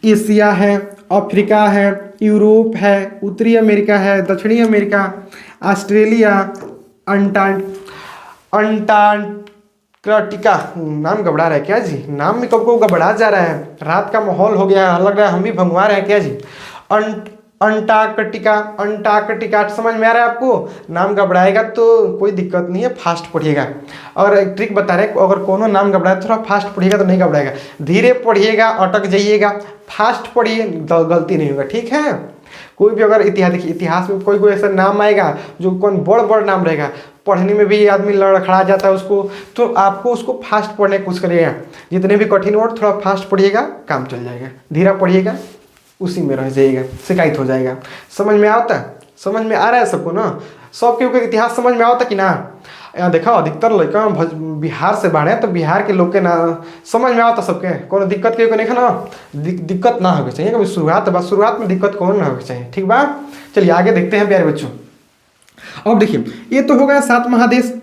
एशिया है, अफ्रीका है, यूरोप है, उत्तरी अमेरिका है, दक्षिणी अमेरिका, ऑस्ट्रेलिया, अंटार्कटिका। नाम घबरा रहा है क्या जी? नाम में कब को घबरा जा रहा है, रात का माहौल हो गया, लग रहा है हम भी भंगवा रहे हैं क्या जी? अंटार्कटिका, अंटार्कटिका समझ में आ रहा है आपको? नाम घबराएगा तो कोई दिक्कत नहीं है, फास्ट पढ़िएगा। और एक ट्रिक बता रहे हैं, अगर कोनो नाम घबराए थोड़ा फास्ट पढ़िएगा तो नहीं घबराएगा, धीरे पढ़िएगा अटक जाइएगा, फास्ट पढ़िए गलती नहीं होगा, ठीक है। कोई भी अगर इतिहास, देखिए इतिहास में कोई कोई ऐसा नाम आएगा जो कौन बड़ बड़ नाम रहेगा, पढ़ने में भी आदमी लड़खड़ा जाता है उसको, तो आपको उसको फास्ट पढ़ने की कोशिश करिएगा। जितने भी कठिन वर्ड थोड़ा फास्ट पढ़िएगा, काम चल जाएगा। धीरा पढ़िएगा, उसी में रह जाइएगा, शिकायत हो जाएगा। समझ में आता है? समझ में आ रहा है सबको ना? सबके इतिहास समझ में आता कि ना? देखो अधिकतर लड़का बिहार से बाढ़ है, तो बिहार के लोग के ना समझ में आता सबके, कोनो दिक्कत के नहीं ना, दिक्कत ना होगी चाहिए। कभी शुरुआत में दिक्कत कौन ना होगी चाहिए, ठीक बा। चलिए आगे देखते हैं प्यारे बच्चों। अब देखिए ये तो हो गया 7 महादेश।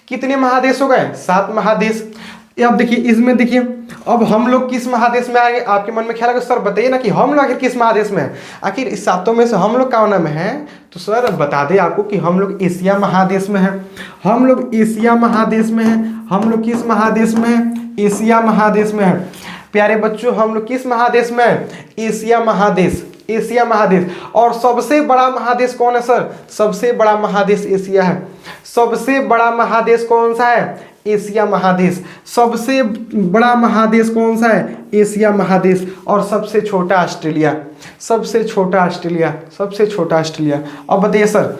कितने महादेश हो गए? 7 महादेश। अब देखिए इसमें देखिए अब हम लोग किस महादेश में आएंगे? आपके मन में ख्याल आएगा सर बताइए ना कि हम लोग आखिर किस महादेश में हैं? आखिर इस 7 में से हम लोग कौन में हैं? तो सर बता दें आपको कि हम लोग एशिया महादेश में हैं। हम लोग एशिया महादेश में हैं। हम लोग किस महादेश में हैं? एशिया महादेश में हैं। प्यारे बच्चों हम लोग किस महादेश में हैं? एशिया महादेश, एशिया महादेश। और सबसे बड़ा महादेश कौन है सर? सबसे बड़ा महादेश एशिया है। सबसे बड़ा महादेश कौन सा है? एशिया महादेश। सबसे बड़ा महादेश कौन सा है? एशिया महादेश। और सबसे छोटा ऑस्ट्रेलिया, सबसे छोटा ऑस्ट्रेलिया, सबसे छोटा ऑस्ट्रेलिया। अब बताइए सर,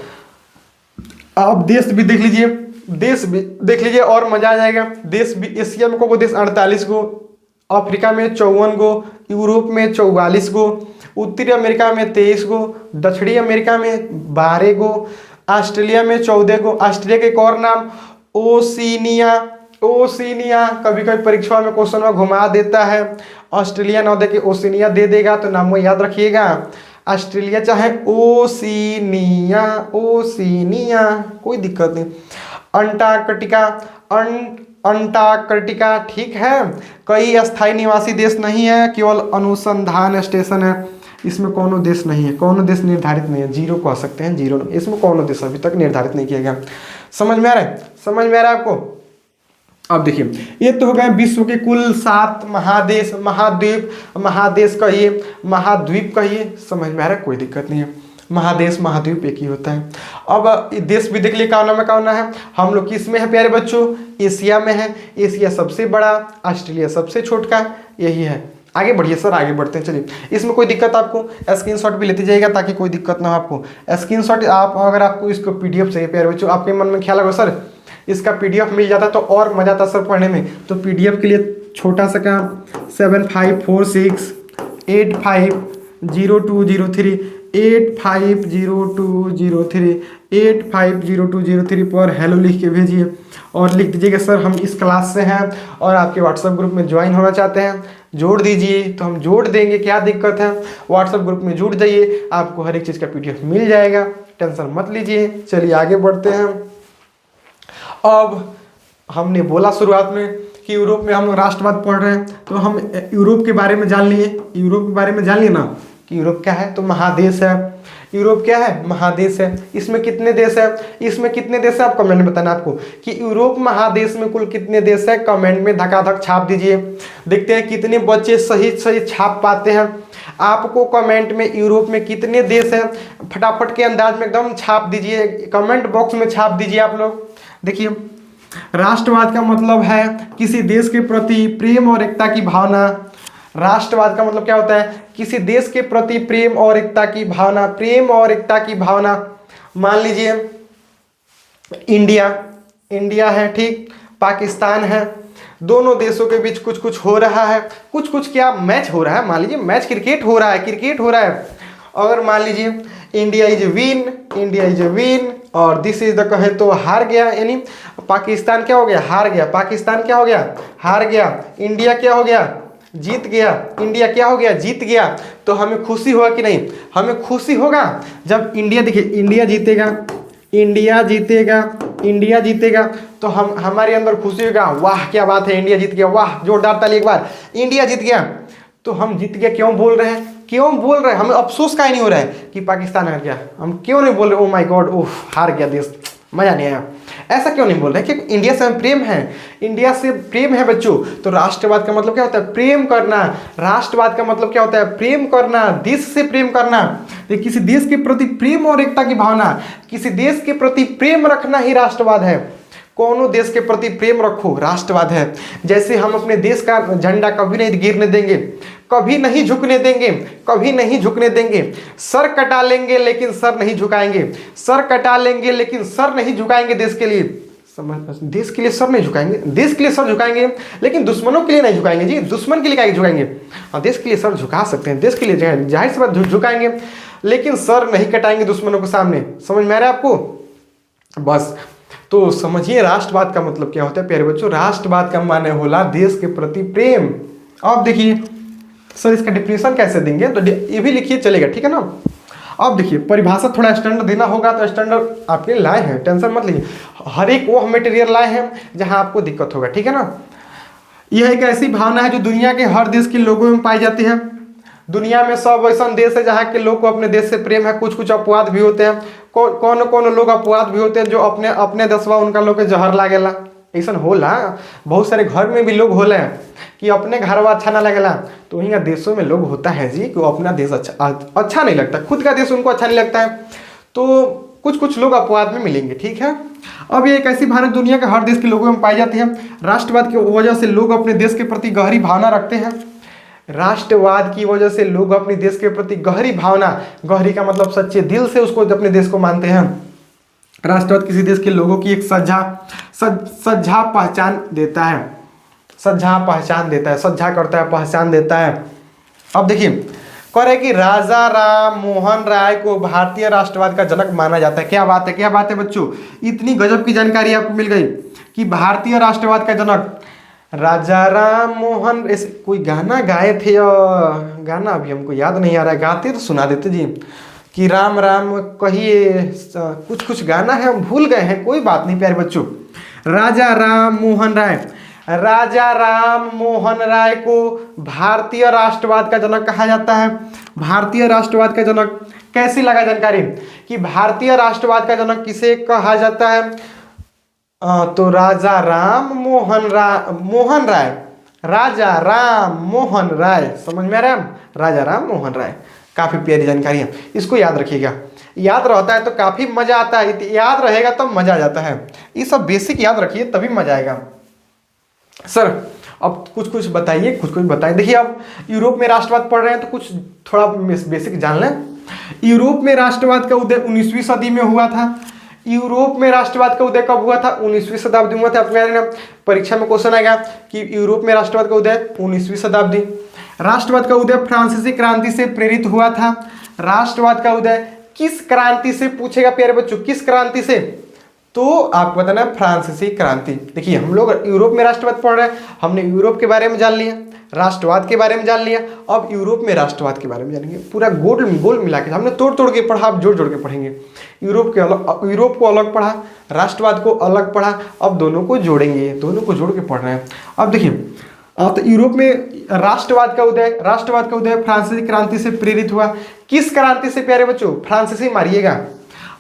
अब देश भी देख लीजिए, देश भी देख लीजिए और मजा आ जाएगा। देश भी एशिया में को देश 48 गो, अफ्रीका में 54 गो, यूरोप में 44 गो, उत्तरी अमेरिका में 23 गो, दक्षिणी अमेरिका में 12 गो, ऑस्ट्रेलिया में 14 गो। ऑस्ट्रेलिया के एक और नाम ओशिनिया, ओशिनिया। कभी कभी परीक्षा में क्वेश्चन में घुमा देता है, ऑस्ट्रेलिया ना दे के ओशिनिया दे देगा, तो नाम याद रखिएगा। ऑस्ट्रेलिया चाहे ओशिनिया, ओशिनिया, कोई दिक्कत नहीं। अंटार्कटिका, अंटार्कटिका, ठीक है। कई अस्थायी निवासी देश नहीं है, केवल अनुसंधान स्टेशन है। इसमें कोनो देश नहीं है, कोनो देश निर्धारित नहीं है, जीरो कह सकते हैं, जीरो। इसमें कोनो देश अभी तक निर्धारित नहीं किया गया। समझ में आ रहा है? समझ में आ रहा है आपको? अब देखिए ये तो हो गए विश्व के कुल 7 महादेश, महाद्वीप, महादेश कहिए, महाद्वीप कहिए। समझ में आ रहा है? कोई दिक्कत नहीं है, महादेश महाद्वीप एक ही होता है। अब देश भी देख लिए कौन में कौन है। हम लोग किस में है प्यारे बच्चों? एशिया में है। एशिया सबसे बड़ा, ऑस्ट्रेलिया सबसे छोटा, यही है। आगे बढ़िए सर, आगे बढ़ते हैं। चलिए इसमें कोई दिक्कत आपको स्क्रीनशॉट भी लेते जाइएगा ताकि कोई दिक्कत ना हो आपको। स्क्रीनशॉट आप अगर आपको इसको पीडीएफ चाहिए प्यारे बच्चों, आपके मन में ख्याल होगा सर इसका पीडीएफ मिल जाता तो और मजा आता सर पढ़ने में। तो पीडीएफ के लिए छोटा सा काम 7546850203 850203 850203 पर हेलो लिख के भेजिए और लिख दीजिएगा सर हम इस क्लास से हैं और आपके व्हाट्सएप ग्रुप में ज्वाइन होना चाहते हैं। जोड़ दीजिए तो हम जोड़ देंगे, क्या दिक्कत है। व्हाट्सएप ग्रुप में जुड़ जाइए, आपको हर एक चीज़ का पीडीएफ मिल जाएगा, टेंशन मत लीजिए। चलिए आगे बढ़ते हैं। अब हमने बोला शुरुआत में कि यूरोप में हम लोग राष्ट्रवाद पढ़ रहे हैं, तो हम यूरोप के बारे में जान लिए। यूरोप के बारे में जान लिए ना कि यूरोप क्या है? तो महादेश है। यूरोप क्या है? महादेश है। इसमें कितने देश है? इसमें कितने देश है आप कमेंट में बताना आपको कि यूरोप महादेश में कुल कितने देश है। कमेंट में धकाधक छाप दीजिए, देखते हैं कितने बच्चे सही सही छाप पाते हैं। आपको कमेंट में यूरोप में कितने देश है फटाफट के अंदाज में एकदम छाप दीजिए, कमेंट बॉक्स में छाप दीजिए आप लोग। देखिए राष्ट्रवाद का मतलब है किसी देश के प्रति प्रेम और एकता की भावना। राष्ट्रवाद का मतलब क्या होता है? किसी देश के प्रति प्रेम और एकता की भावना, प्रेम और एकता की भावना। मान लीजिए इंडिया, इंडिया है, ठीक, पाकिस्तान है, दोनों देशों के बीच कुछ कुछ हो रहा है, कुछ कुछ क्या मैच हो रहा है। मान लीजिए मैच क्रिकेट हो रहा है, क्रिकेट हो रहा है। अगर मान लीजिए India is win, India is win और दिस इज द कहे तो हार गया, यानी पाकिस्तान क्या हो गया? हार गया। पाकिस्तान क्या हो गया? हार गया। इंडिया क्या हो गया? जीत गया। इंडिया क्या हो गया? जीत गया। तो हमें खुशी होगा कि नहीं? हमें खुशी होगा जब इंडिया, देखिए इंडिया जीतेगा, इंडिया जीतेगा, इंडिया जीतेगा तो हम हमारे अंदर खुशी होगा, वाह क्या बात है इंडिया जीत गया, वाह जोरदार ताली एक बार, इंडिया जीत गया। तो हम जीत गया क्यों बोल रहे हैं? क्यों बोल रहे हैं? हमें अफसोस काहे नहीं हो रहा है कि पाकिस्तान हार गया? हम क्यों नहीं बोल रहे ओ माय गॉड ओह हार गया देश, मजा नहीं आया। ऐसा क्यों नहीं बोल रहे? कि इंडिया से हमें प्रेम है, इंडिया से प्रेम है बच्चों। तो राष्ट्रवाद का मतलब क्या होता है? प्रेम करना। राष्ट्रवाद का मतलब क्या होता है? प्रेम करना, देश से प्रेम करना। तो किसी देश के प्रति प्रेम और एकता की भावना, किसी देश के प्रति प्रेम रखना ही राष्ट्रवाद है। कोनो देश के प्रति प्रेम रखो, राष्ट्रवाद है। जैसे हम अपने देश का झंडा कभी नहीं गिरने देंगे, कभी नहीं झुकने देंगे, कभी नहीं झुकने देंगे। सर कटा लेंगे लेकिन सर नहीं झुकाएंगे, सर कटा लेंगे लेकिन सर नहीं झुकाएंगे देश के लिए। देश के लिए सर नहीं झुकाएंगे, देश के लिए सर झुकाएंगे लेकिन दुश्मनों के लिए नहीं झुकाएंगे जी। दुश्मन के लिए क्या झुकाएंगे? हाँ, देश के लिए सर झुका सकते हैं, देश के लिए जाहिर सी बात झुकाएंगे, लेकिन सर नहीं कटाएंगे दुश्मनों के सामने। समझ में आ रहा है आपको? बस तो समझिए राष्ट्रवाद का मतलब क्या होता है प्यारे बच्चों। राष्ट्रवाद का माने होला देश के प्रति प्रेम। अब देखिए सर इसका डिफिनेशन कैसे देंगे, तो ये भी लिखिए चलेगा, ठीक है ना। अब देखिए परिभाषा थोड़ा स्टैंडर्ड देना होगा, तो स्टैंडर्ड आपके लाए हैं, टेंशन मत लीजिए। हर एक वो मटेरियल लाए हैं जहां आपको दिक्कत होगा, ठीक है ना। यह एक ऐसी भावना है जो दुनिया के हर देश के लोगों में पाई जाती है। दुनिया में सब ऐसा देश है जहाँ के लोग को अपने देश से प्रेम है। कुछ कुछ अपवाद भी होते हैं, कौन लोग अपवाद भी होते हैं जो अपने अपने देशवा उनका लोग के जहर लागेला। ऐसा होला, बहुत सारे घर में भी लोग होले कि अपने घरवा अच्छा ना लगेला, तो वहीं का देशों में लोग होता है जी कि अपना देश अच्छा नहीं लगता, खुद का देश उनको अच्छा नहीं लगता है, तो कुछ कुछ लोग अपवाद में मिलेंगे, ठीक है। अब ये एक ऐसी भावना दुनिया के हर देश के लोगों में पाई जाती है। राष्ट्रवाद की वजह से लोग अपने देश के प्रति गहरी भावना रखते हैं। राष्ट्रवाद की वजह से लोग अपने देश के प्रति गहरी भावना, गहरी का मतलब सच्चे दिल से उसको अपने देश को मानते हैं। राष्ट्रवाद किसी देश के लोगों की एक सज्जा पहचान देता है, सज्जा पहचान देता है, सज्जा करता है, पहचान देता है। अब देखिए कह रहे कि राजा राम मोहन राय को भारतीय राष्ट्रवाद का जनक माना जाता है। क्या बात है, क्या बात है बच्चों, इतनी गजब की जानकारी आपको मिल गई कि भारतीय राष्ट्रवाद का जनक राजा राम मोहन। ऐसे कोई गाना गाए थे, गाना अभी हमको याद नहीं आ रहा है, गाते तो सुना देते जी कि राम राम कहिए, कुछ कुछ गाना है हम भूल गए हैं, कोई बात नहीं प्यारे बच्चों। राजा राम मोहन राय, राजा राम मोहन राय को भारतीय राष्ट्रवाद का जनक कहा जाता है। भारतीय राष्ट्रवाद का जनक कैसी लगा जानकारी कि भारतीय राष्ट्रवाद का जनक किसे कहा जाता है? तो राजा राम मोहन राय, राजा राम मोहन राय, समझ में आ रहा है? राजा राम मोहन राय, काफी प्यारी जानकारी है, इसको याद रखिएगा। याद रहता है तो काफी मजा आता है, याद रहेगा तो मजा आ जाता है। ये सब बेसिक याद रखिए तभी मजा आएगा। सर अब कुछ कुछ बताइए, कुछ कुछ बताइए। देखिए अब यूरोप में राष्ट्रवाद पढ़ रहे हैं तो कुछ थोड़ा बेसिक जान लें। यूरोप में राष्ट्रवाद का उदय 19वीं सदी में हुआ था। यूरोप में राष्ट्रवाद का उदय कब हुआ था? 19वीं शताब्दी में हुआ था। अपने परीक्षा में क्वेश्चन आएगा कि यूरोप में राष्ट्रवाद का उदय 19वीं शताब्दी। राष्ट्रवाद का उदय फ्रांसीसी क्रांति से प्रेरित हुआ था। राष्ट्रवाद का उदय किस क्रांति से पूछेगा प्यारे बच्चों, किस क्रांति से? तो आपको बताना है फ्रांसीसी क्रांति। देखिए हम लोग यूरोप में राष्ट्रवाद पढ़ रहे हैं, हमने यूरोप के बारे में जान लिया, राष्ट्रवाद के बारे में जान लिया, अब यूरोप में राष्ट्रवाद के बारे में जानेंगे। पूरा गोल मिला के हमने तोड़ तोड़ के पढ़ा, अब जोड़ जोड़ के पढ़ेंगे। यूरोप को अलग पढ़ा, राष्ट्रवाद को अलग पढ़ा, अब दोनों को जोड़ेंगे, दोनों को जोड़ के पढ़ रहे हैं। अब देखिए तो यूरोप में राष्ट्रवाद का उदय फ्रांसीसी क्रांति से प्रेरित हुआ। किस क्रांति से प्यारे बच्चों? फ्रांसीसी मारिएगा।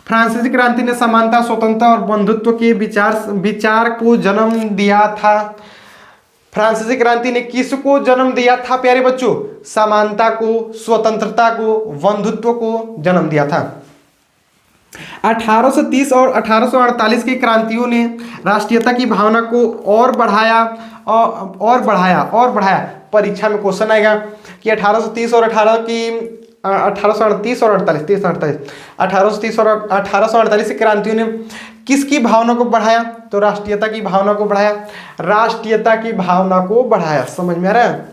फ्रांसीसी क्रांति ने समानता, स्वतंत्रता और बंधुत्व के विचार को जन्म दिया था। फ्रांसीसी क्रांति ने किसको जन्म दिया था प्यारे बच्चों? समानता को, स्वतंत्रता को, बंधुत्व को जन्म दिया था। 1830 और 1848 की क्रांतियों ने राष्ट्रीयता की भावना को और बढ़ाया। परीक्षा में क्वेश्चन आएगा कि 1830 और 1848 की क्रांतियों ने किसकी भावना को बढ़ाया? तो राष्ट्रीयता की भावना को बढ़ाया, राष्ट्रीयता की भावना को बढ़ाया। समझ में आ रहा है?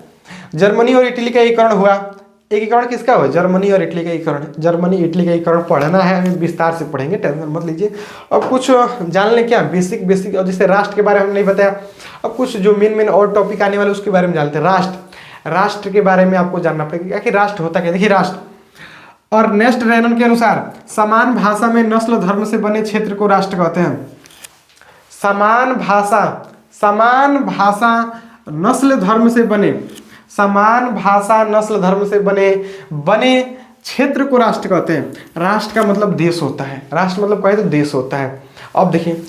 जर्मनी और इटली का एकीकरण हुआ। एकीकरण किसका हुआ? जर्मनी और इटली का एकीकरण। जर्मनी इटली का एकीकरण पढ़ना है, विस्तार से पढ़ेंगे, टेंशन मत लीजिए। अब कुछ जान लें क्या बेसिक, और जैसे राष्ट्र के बारे में नहीं बताया, अब कुछ जो मेन और टॉपिक आने वाले उसके बारे में जानते हैं। राष्ट्र के बारे में आपको जानना पड़ेगा कि राष्ट्र होता क्या। देखिए राष्ट्र अर्नेस्ट रेनन के अनुसार समान भाषा में नस्ल धर्म से बने क्षेत्र को राष्ट्र कहते हैं। समान भाषा नस्ल धर्म से बने क्षेत्र को राष्ट्र कहते हैं। राष्ट्र का मतलब देश होता है, राष्ट्र मतलब कहे तो देश होता है। अब देखिए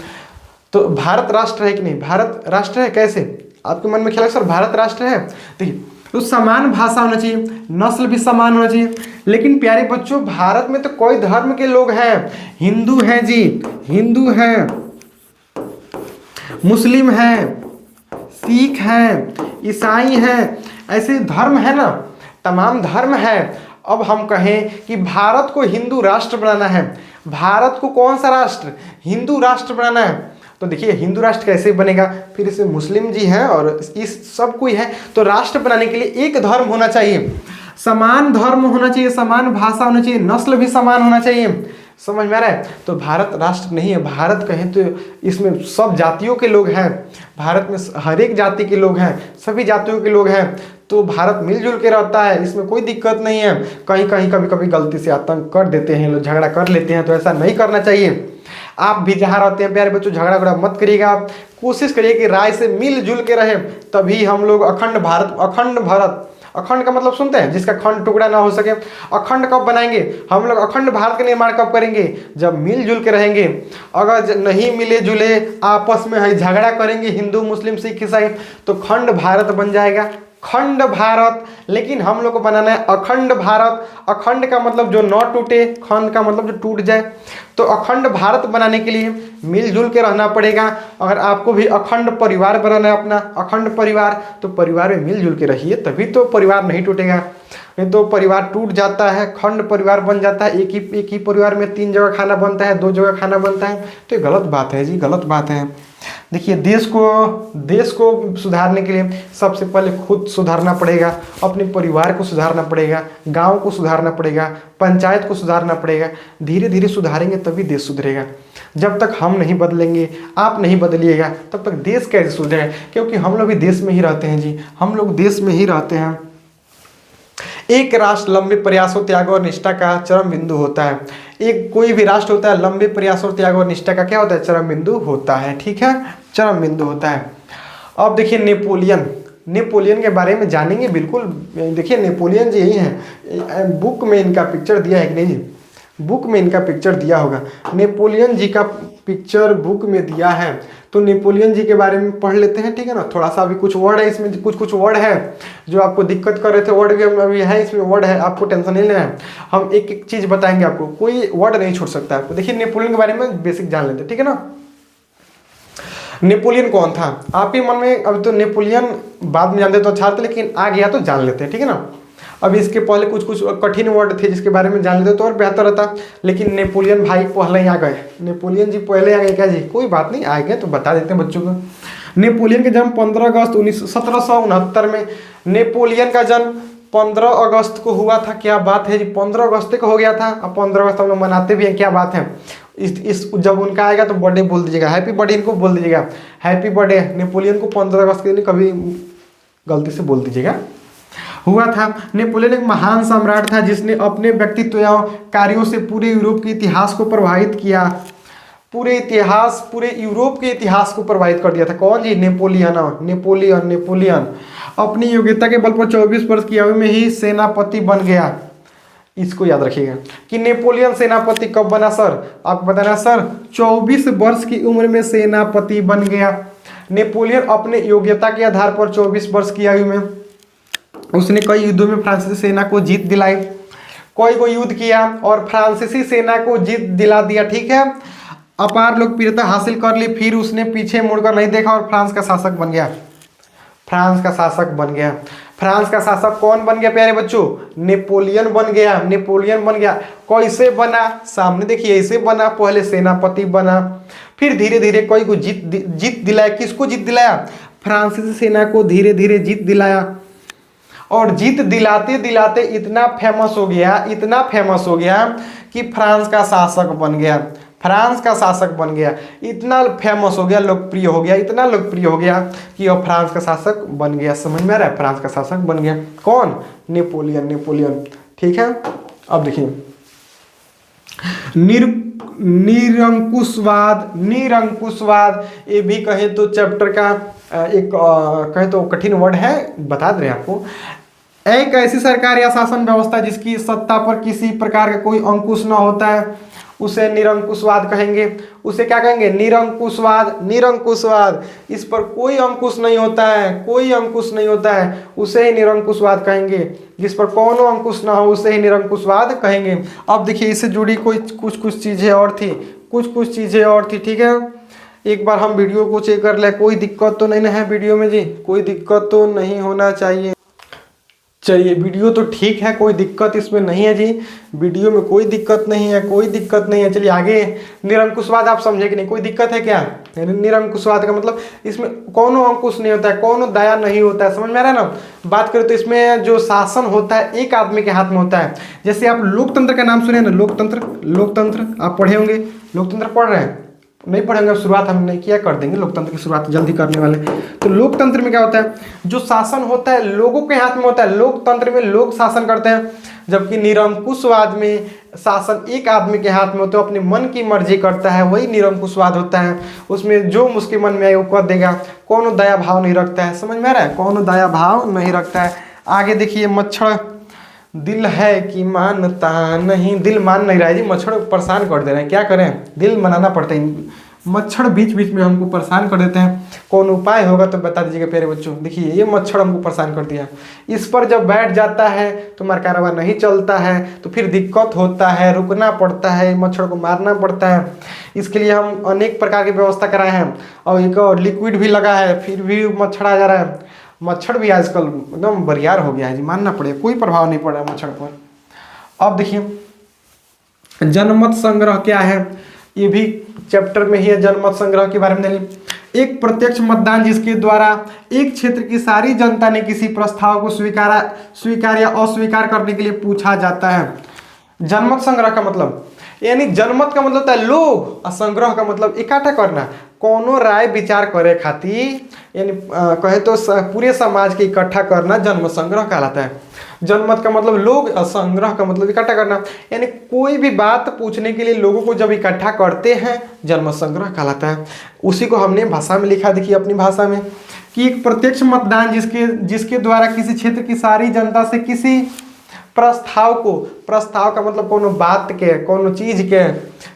तो भारत राष्ट्र है कि नहीं? भारत राष्ट्र है। कैसे आपके मन में ख्याल है सर भारत राष्ट्र है? देखिए तो समान भाषा होना चाहिए, नस्ल भी समान होना चाहिए। लेकिन प्यारे बच्चों भारत में तो कोई धर्म के लोग हैं, हिंदू हैं जी, हिंदू हैं, मुस्लिम हैं, सिख हैं, ईसाई हैं, ऐसे धर्म है ना, तमाम धर्म है। अब हम कहें कि भारत को हिंदू राष्ट्र बनाना है, भारत को कौन सा राष्ट्र? हिंदू राष्ट्र बनाना है। तो देखिए हिंदू राष्ट्र कैसे बनेगा? फिर इसमें मुस्लिम जी हैं और इस सब कोई है। तो राष्ट्र बनाने के लिए एक धर्म होना चाहिए, समान धर्म होना चाहिए, समान भाषा होना चाहिए, नस्ल भी समान होना चाहिए। समझ में आ रहा है? तो भारत राष्ट्र नहीं है। भारत कहें तो इसमें सब जातियों के लोग हैं, भारत में हर एक जाति के लोग हैं, सभी जातियों के लोग हैं। तो भारत मिलजुल के रहता है, इसमें कोई दिक्कत नहीं है। कहीं कहीं कभी कभी गलती से आतंक कर देते हैं लोग, झगड़ा कर लेते हैं, तो ऐसा नहीं करना चाहिए। आप भी जहाँ रहते हैं प्यारे बच्चों झगड़ा वगड़ा मत करिएगा, कोशिश करिए कि राय से मिलजुल के रहे, तभी हम लोग अखंड भारत, अखंड भारत, अखंड का मतलब सुनते हैं जिसका खंड टुकड़ा ना हो सके। अखंड कब बनाएंगे हम लोग? अखंड भारत का निर्माण कब करेंगे? जब मिलजुल के रहेंगे। अगर नहीं मिले जुले आपस में है झगड़ा करेंगे हिंदू मुस्लिम सिख ईसाई, तो खंड भारत बन जाएगा, खंड भारत। लेकिन हम लोग को बनाना है अखंड भारत। अखंड का मतलब जो न टूटे, खंड का मतलब जो टूट जाए। तो अखंड भारत बनाने के लिए मिलजुल के रहना पड़ेगा। अगर आपको भी अखंड परिवार बनाना है अपना, अखंड परिवार, तो परिवार में मिलजुल के रहिए, तभी तो परिवार नहीं टूटेगा। नहीं तो परिवार टूट जाता है, खंड परिवार बन जाता है, एक ही परिवार में 3 जगह खाना बनता है, 2 जगह खाना बनता है, तो ये गलत बात है जी, गलत बात है। देखिए देश को सुधारने के लिए सबसे पहले खुद सुधारना पड़ेगा, अपने परिवार को सुधारना पड़ेगा, गांव को सुधारना पड़ेगा, पंचायत को सुधारना पड़ेगा। धीरे धीरे सुधारेंगे तभी देश सुधरेगा। जब तक हम नहीं बदलेंगे, आप नहीं बदलिएगा, तब तक देश कैसे सुधरेगा? क्योंकि हम लोग भी देश में ही रहते हैं जी, हम लोग देश में ही रहते हैं। एक राष्ट्र लंबे प्रयासों, त्याग और निष्ठा का चरम बिंदु होता है। एक कोई भी राष्ट्र होता है, लंबे प्रयासों, त्याग और निष्ठा का क्या होता है? चरम बिंदु होता है। ठीक है, चरम बिंदु होता है। अब देखिए नेपोलियन के बारे में जानेंगे बिल्कुल। देखिए नेपोलियन जी यही हैं, बुक में इनका पिक्चर दिया है कि नहीं जी? बुक में इनका पिक्चर दिया होगा, नेपोलियन जी का पिक्चर बुक में दिया है। तो नेपोलियन जी के बारे में पढ़ लेते हैं, ठीक है ना। थोड़ा सा अभी कुछ वर्ड है इसमें, कुछ वर्ड है जो आपको दिक्कत कर रहे थे, वर्ड भी हम अभी है इसमें, वर्ड है, आपको टेंशन नहीं लेना है। हम एक एक चीज़ बताएंगे आपको, कोई वर्ड नहीं छूट सकता आपको। देखिए नेपोलियन के बारे में बेसिक जान लेते हैं, ठीक है ना। नेपोलियन कौन था आपके मन में? अभी तो नेपोलियन बाद में जानते तो अच्छा था, लेकिन आ गया तो जान लेते हैं, ठीक है ना। अभी इसके पहले कुछ कुछ कठिन वर्ड थे जिसके बारे में जान लेते तो और बेहतर रहता, लेकिन नेपोलियन भाई पहले ही आ गए। नेपोलियन जी पहले आ गए क्या जी? कोई बात नहीं, आ गए तो बता देते हैं बच्चों को। नेपोलियन का जन्म 15 अगस्त 1769 में। नेपोलियन का जन्म 15 अगस्त को हुआ था। क्या बात है जी, 15 अगस्त को हो गया था। अब 15 अगस्त हम लोग मनाते भी हैं, क्या बात है। इस जब उनका आएगा तो बर्थडे बोल दीजिएगा, हैप्पी बर्थडे इनको बोल दीजिएगा, हैप्पी बर्थडे। नेपोलियन को 15 अगस्त के दिन कभी गलती से बोल दीजिएगा, हुआ था। नेपोलियन एक महान सम्राट था जिसने अपने व्यक्तित्व या कार्यों से पूरे यूरोप के इतिहास को प्रभावित किया। पूरे यूरोप के इतिहास को प्रभावित कर दिया था। कौन जी? नेपोलियन अपनी योग्यता के बल पर 24 वर्ष की आयु में ही सेनापति बन गया। इसको याद रखिएगा कि नेपोलियन सेनापति कब बना सर? आपको बताना सर, 24 वर्ष की उम्र में सेनापति बन गया। नेपोलियन अपने योग्यता के आधार पर 24 वर्ष की आयु में उसने कई युद्धों में फ्रांसीसी सेना को जीत दिलाई। कोई युद्ध किया और फ्रांसीसी सेना को जीत दिला दिया, ठीक है। अपार लोकप्रियता हासिल कर ली, फिर उसने पीछे मुड़कर नहीं देखा और फ्रांस का शासक बन गया। फ्रांस का शासक बन गया। फ्रांस का शासक कौन बन गया प्यारे बच्चों? नेपोलियन बन गया। नेपोलियन बन गया। कैसे बना? सामने देखिए, ऐसे बना। पहले सेनापति बना, फिर धीरे धीरे कोई को जीत दिलाया। किसको जीत दिलाया? फ्रांसीसी सेना को धीरे धीरे जीत दिलाया। और जीत दिलाते दिलाते इतना फेमस हो गया कि फ्रांस का शासक बन गया। फ्रांस का शासक बन गया, इतना फेमस हो गया, लोकप्रिय हो गया, इतना लोकप्रिय हो गया कि अब फ्रांस का शासक बन गया। समझ में आ रहा है? फ्रांस का शासक बन गया कौन? नेपोलियन, ठीक है। अब देखिए निरंकुशवाद, ये भी कहे तो चैप्टर का एक कहे तो कठिन वर्ड है, बता दे रहे हैं आपको। एक ऐसी सरकार या शासन व्यवस्था जिसकी सत्ता पर किसी प्रकार का कोई अंकुश न होता है उसे निरंकुशवाद कहेंगे। उसे क्या कहेंगे? निरंकुशवाद। निरंकुशवाद, इस पर कोई अंकुश नहीं होता है, कोई अंकुश नहीं होता है, उसे ही निरंकुशवाद कहेंगे। जिस पर कौनो अंकुश ना हो उसे ही निरंकुशवाद कहेंगे। अब देखिए इससे जुड़ी कोई कुछ चीजें और थी, कुछ चीजें और थी, ठीक है। एक बार हम वीडियो को चेक कर ले, कोई दिक्कत तो नहीं ना है वीडियो में जी? कोई दिक्कत तो नहीं होना चाहिए। चलिए वीडियो तो ठीक है, कोई दिक्कत इसमें नहीं है जी, वीडियो में कोई दिक्कत नहीं है, कोई दिक्कत नहीं है। चलिए आगे, निरंकुशवाद आप समझे कि नहीं? कोई दिक्कत है क्या? निरंकुशवाद का मतलब इसमें कौनो अंकुश नहीं होता है, कौनो दया नहीं होता है, समझ में आ रहा है ना? बात करें तो इसमें जो शासन होता है एक आदमी के हाथ में होता है। जैसे आप लोकतंत्र का नाम सुने ना, लोकतंत्र, लोकतंत्र आप पढ़े होंगे, लोकतंत्र पढ़ रहे हैं? नहीं पढ़ेंगे, शुरुआत हम नहीं किया, कर देंगे लोकतंत्र की शुरुआत जल्दी करने वाले। तो लोकतंत्र में क्या होता है? जो शासन होता है लोगों के हाथ में होता है। लोकतंत्र में लोग शासन करते हैं, जबकि निरंकुशवाद में शासन एक आदमी के हाथ में होता है, अपने मन की मर्जी करता है, वही निरंकुशवाद होता है। उसमें जो उसके मन में आए वो कर देगा, कौनो दया भाव नहीं रखता है, समझ में आ रहा है? कौनो दया भाव नहीं रखता है। आगे देखिए, मच्छर दिल है कि मानता नहीं, दिल मान नहीं रहा है जी, मच्छर परेशान कर दे रहे हैं, क्या करें? दिल मनाना पड़ता है, मच्छर बीच बीच में हमको परेशान कर देते हैं। कौन उपाय होगा तो बता दीजिएगा प्यारे बच्चों। देखिए ये मच्छर हमको परेशान कर दिया, इस पर जब बैठ जाता है तो हमारा कारोबार नहीं चलता है, तो फिर दिक्कत होता है, रुकना पड़ता है, मच्छर को मारना पड़ता है। इसके लिए हम अनेक प्रकार की व्यवस्था कराए हैं, और एक और लिक्विड भी लगा है, फिर भी मच्छर आ जा रहा है। मच्छर भी आजकल एकदम बरियार हो गया है जी, मानना पड़ेगा, कोई प्रभाव नहीं पड़ रहा है मच्छर पर। अब देखिए जनमत संग्रह क्या है, ये भी चैप्टर में ही है, जनमत संग्रह के बारे में जानिए। एक प्रत्यक्ष मतदान जिसके द्वारा एक क्षेत्र की सारी जनता ने किसी प्रस्ताव को स्वीकार या अस्वीकार करने के लिए पूछा जाता है। जनमत संग्रह का मतलब, यानी जनमत का मतलब होता है लोग, और संग्रह का मतलब इकट्ठा करना, कोनो राय विचार करे खातिर, यानी कहे तो पूरे समाज के इकट्ठा करना जनमत संग्रह कहलाता है। जनमत का मतलब लोग, और संग्रह का मतलब इकट्ठा करना, यानी कोई भी बात पूछने के लिए लोगों को जब इकट्ठा करते हैं जनमत संग्रह कहलाता है। उसी को हमने भाषा में लिखा, देखिए अपनी भाषा में, कि एक प्रत्यक्ष मतदान जिसके द्वारा किसी क्षेत्र की सारी जनता से किसी प्रस्ताव को, प्रस्ताव का मतलब कोनो बात के, कोनो चीज के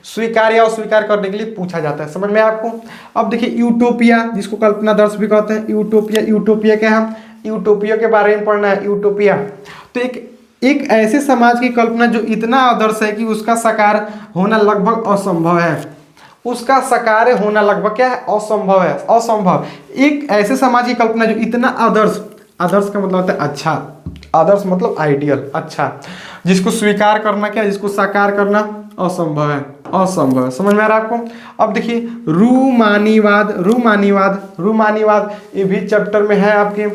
स्वीकार या अस्वीकार करने के लिए पूछा जाता है। समझ में आपको? अब देखिए यूटोपिया, जिसको कल्पना दर्श भी कहते हैं, यूटोपिया। यूटोपिया क्या है? यूटोपिया के बारे में पढ़ना है। यूटोपिया तो एक ऐसे समाज की कल्पना जो इतना आदर्श है कि उसका साकार होना लगभग असंभव है। उसका साकार होना लगभग क्या है? असंभव है, असंभव। एक ऐसे समाज की कल्पना जो इतना आदर्श, आदर्श का मतलब होता है अच्छा, आदर्श मतलब आइडियल, अच्छा, जिसको स्वीकार करना क्या, जिसको साकार करना असंभव है, असंभव है। समझ में आ रहा है आपको? अब देखिए रूमानीवाद, रूमानीवाद, रूमानीवाद ये भी चैप्टर में है आपके।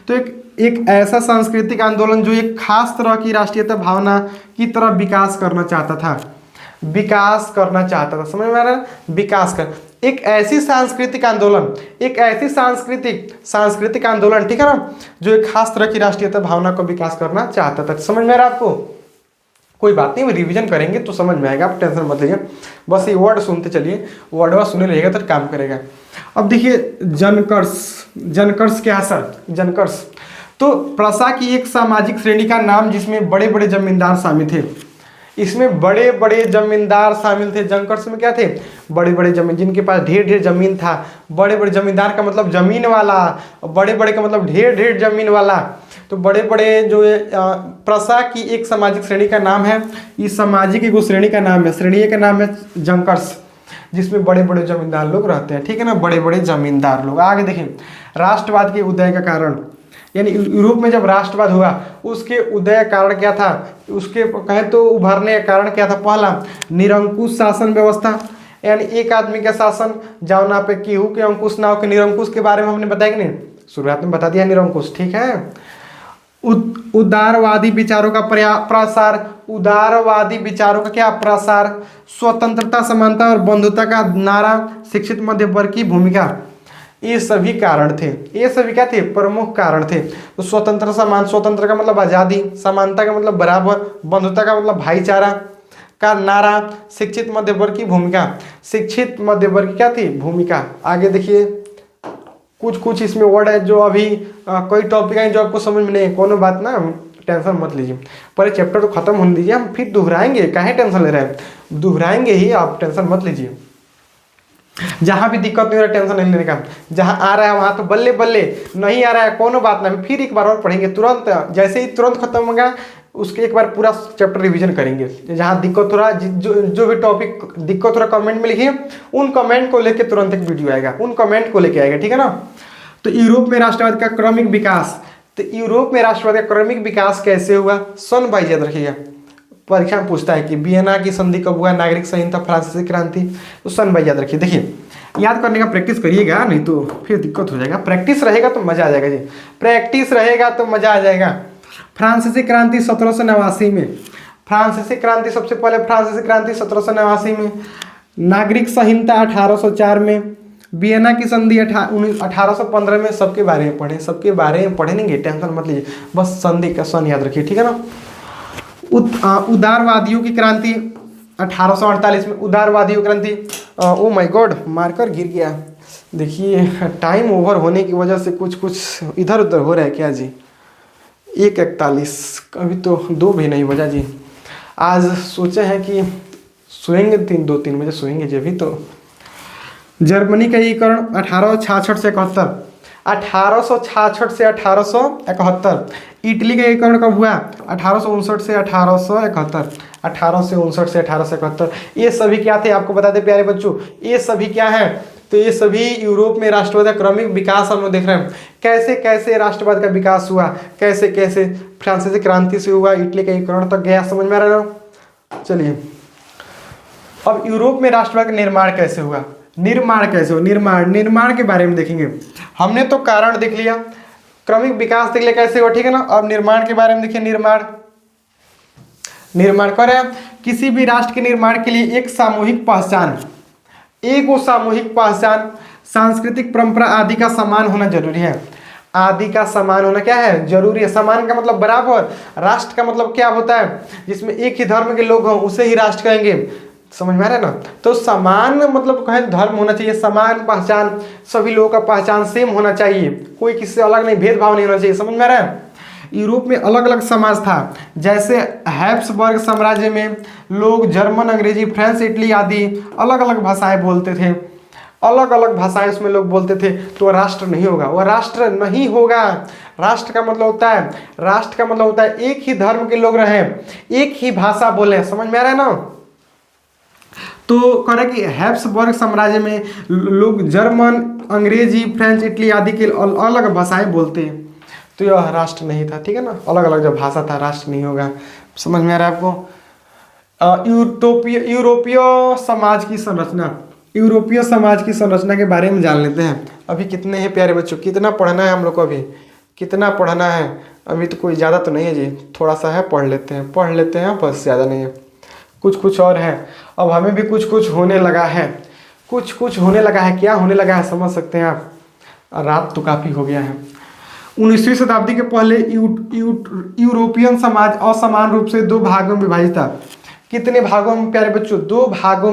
तो एक ऐसा सांस्कृतिक आंदोलन जो एक खास तरह की राष्ट्रीयता भावना की तरफ विकास करना चाहता था, विकास करना चाहता था। समझ में आ रहा है? विकास कर, एक ऐसी सांस्कृतिक आंदोलन, एक ऐसी सांस्कृतिक आंदोलन, ठीक है ना, जो एक खास तरह की राष्ट्रीयता भावना को विकास करना चाहता था। समझ में आ रहा है आपको? कोई बात नहीं, रिवीजन करेंगे तो समझ में आएगा, आप टेंशन मत लीजिए, बस ये वर्ड सुनते चलिए, वर्ड सुने रहिएगा तो काम करेगा। अब देखिए जनकर्स, जनकर्स क्या है सर? जनकर्स तो प्रसा की एक सामाजिक श्रेणी का नाम जिसमें बड़े बड़े जमींदार शामिल थे। इसमें बड़े बड़े जमींदार शामिल थे। जनकर्स में क्या थे? बड़े बड़े जमीन, जिनके पास ढेर ढेर जमीन था। बड़े बड़े जमींदार का मतलब जमीन वाला, बड़े बड़े का मतलब ढेर ढेर जमीन वाला। तो बड़े बड़े जो प्रसा की एक सामाजिक श्रेणी का नाम है, इस सामाजिक एक श्रेणी का नाम है, श्रेणी का नाम है जनकर्स, जिसमें बड़े बड़े जमींदार लोग रहते हैं, ठीक है ना, बड़े बड़े जमींदार लोग। आगे देखें राष्ट्रवाद के उदय का कारण, यानी यूरोप में जब राष्ट्रवाद हुआ उसके उदय कारण क्या था, उसके कहें तो उभरने का कारण क्या था? पहला, निरंकुश शासन व्यवस्था, यानी एक आदमी का शासन, जौना पे केहू के अंकुश ना हो के निरंकुश के बारे में हमने बताया कि नहीं, शुरुआत में बता दिया निरंकुश, ठीक है। उदारवादी विचारों का प्रसार, उदारवादी विचारों का क्या प्रसार, स्वतंत्रता, समानता और बंधुता का नारा, शिक्षित मध्य वर्ग की भूमिका, ये सभी कारण थे। ये सभी क्या थे? प्रमुख कारण थे। तो स्वतंत्र, समान, स्वतंत्र का मतलब आज़ादी, समानता का मतलब बराबर, बंधुता का मतलब भाईचारा का नारा, शिक्षित मध्य वर्ग की भूमिका, शिक्षित मध्य वर्ग क्या थी? भूमिका। आगे देखिए कुछ इसमें वर्ड है जो अभी कोई टॉपिक है जो आपको समझ में नहीं है, कोनो बात ना, टेंशन मत लीजिए, पहले चैप्टर तो खत्म होने दीजिए, हम फिर दोहराएंगे, काहे टेंशन ले रहे हैं, दोहराएंगे ही, आप टेंशन मत लीजिए। जहां भी दिक्कत नहीं हो रहा टेंशन नहीं लेने का, जहां आ रहा है वहां तो बल्ले बल्ले, नहीं आ रहा है कोनो बात नहीं, फिर एक बार और पढ़ेंगे तुरंत, जैसे ही तुरंत खत्म होगा उसके एक बार पूरा चैप्टर रिवीजन करेंगे। जहां दिक्कत हो रहा है, जो भी टॉपिक दिक्कत हो रहा कमेंट में लिखिए, उन कमेंट को लेकर तुरंत एक वीडियो आएगा, उन कमेंट को लेके आएगा, ठीक है ना। तो यूरोप में राष्ट्रवाद का क्रमिक विकास, तो यूरोप में राष्ट्रवाद का क्रमिक विकास कैसे हुआ, सन बाई याद रखिएगा, परीक्षा में पूछता है कि वियना की संधि कब हुआ, नागरिक संहिता, फ्रांसीसी क्रांति, तो सन बाई याद रखिए। देखिए याद करने का प्रैक्टिस करिएगा, नहीं तो फिर दिक्कत हो जाएगा, प्रैक्टिस रहेगा तो मजा आ जाएगा जी, प्रैक्टिस रहेगा तो मजा आ जाएगा। फ्रांसीसी क्रांति 1789 में, फ्रांसीसी क्रांति सबसे पहले फ्रांसीसी क्रांति 1789 में, नागरिक संहिता 1804 में, वियना की संधि 1815 में। सबके बारे में पढ़े, सबके बारे में पढ़ेंगे, टेंशन मत लीजिए, बस संधि का सन याद रखिए, ठीक है ना। उदारवादियों की क्रांति 1848 में, उदारवादियों की क्रांति। ओ माय गॉड, मार्कर गिर गया, देखिए टाइम ओवर होने की वजह से कुछ इधर उधर हो रहा है क्या जी। 1:41, अभी तो 2 भी नहीं बजा जी। आज सोचे हैं कि सोएंगे 2-3 बजे सोएंगे जी अभी तो। जर्मनी का एकीकरण 1866 से 71, 1866 से 1871। इटली का एकीकरण कब हुआ, 1859 से 1871, 1859 से 1871। ये सभी क्या थे आपको बता दें प्यारे बच्चों, ये सभी क्या है, तो ये सभी यूरोप में राष्ट्रवाद का क्रमिक विकास हम लोग देख रहे हैं, कैसे कैसे राष्ट्रवाद का विकास हुआ, कैसे कैसे फ्रांसीसी क्रांति से हुआ, इटली का एकीकरण तक गया, समझ में आ रहा है। चलिए अब यूरोप में राष्ट्रवाद का निर्माण कैसे हुआ, निर्माण कैसे हो, निर्माण के बारे में देखेंगे। हमने तो कारण देख लिया, क्रमिक विकास देख लिया कैसे हुआ, ठीक है ना। अब निर्माण के बारे में देखिए, निर्माण करें किसी भी राष्ट्र के निर्माण के लिए एक सामूहिक पहचान, एक वो सामूहिक पहचान, सांस्कृतिक परंपरा आदि का समान होना जरूरी है। आदि का समान होना क्या है, जरूरी है। समान का मतलब बराबर, राष्ट्र का मतलब क्या होता है, जिसमें एक ही धर्म के लोग हों उसे ही राष्ट्र कहेंगे, समझ में आ रहा है ना। तो समान मतलब कहें धर्म होना चाहिए, समान पहचान, सभी लोगों का पहचान सेम होना चाहिए, कोई किसी से अलग नहीं, भेदभाव नहीं होना चाहिए, समझ में आ रहा है। यूरोप में अलग अलग समाज था, जैसे हैब्सबर्ग साम्राज्य में लोग जर्मन, अंग्रेजी, फ्रेंच, इटली आदि अलग अलग भाषाएं बोलते थे, अलग अलग भाषाएं उसमें लोग बोलते थे, तो राष्ट्र नहीं होगा, वह राष्ट्र नहीं होगा। राष्ट्र का मतलब होता है, राष्ट्र का मतलब होता है एक ही धर्म के लोग रहें, एक ही भाषा बोले, समझ में आ रहा है ना। तो कह रहे कि हैब्सबर्ग साम्राज्य में लोग जर्मन, अंग्रेजी, फ्रेंच, इटली आदि के अलग भाषाएं बोलते हैं, तो यह राष्ट्र नहीं था, ठीक है ना। अलग अलग जब भाषा था, राष्ट्र नहीं होगा, समझ में आ रहा है आपको। यूरोपीय समाज की संरचना, यूरोपीय समाज की संरचना के बारे में जान लेते हैं। अभी कितने हैं प्यारे बच्चों, कितना पढ़ना है हम लोग को, अभी कितना पढ़ना है, अभी तो कोई ज़्यादा तो नहीं है जी, थोड़ा सा है, पढ़ लेते हैं बस, ज़्यादा नहीं है, कुछ और है। अब हमें भी कुछ होने लगा है, कुछ होने लगा है, क्या होने लगा है समझ सकते हैं आप, रात तो काफ़ी हो गया है। 19वीं शताब्दी के पहले यूरोपियन समाज असमान रूप से 2 भागों में विभाजित था। कितने भागों में प्यारे बच्चों, 2 भागों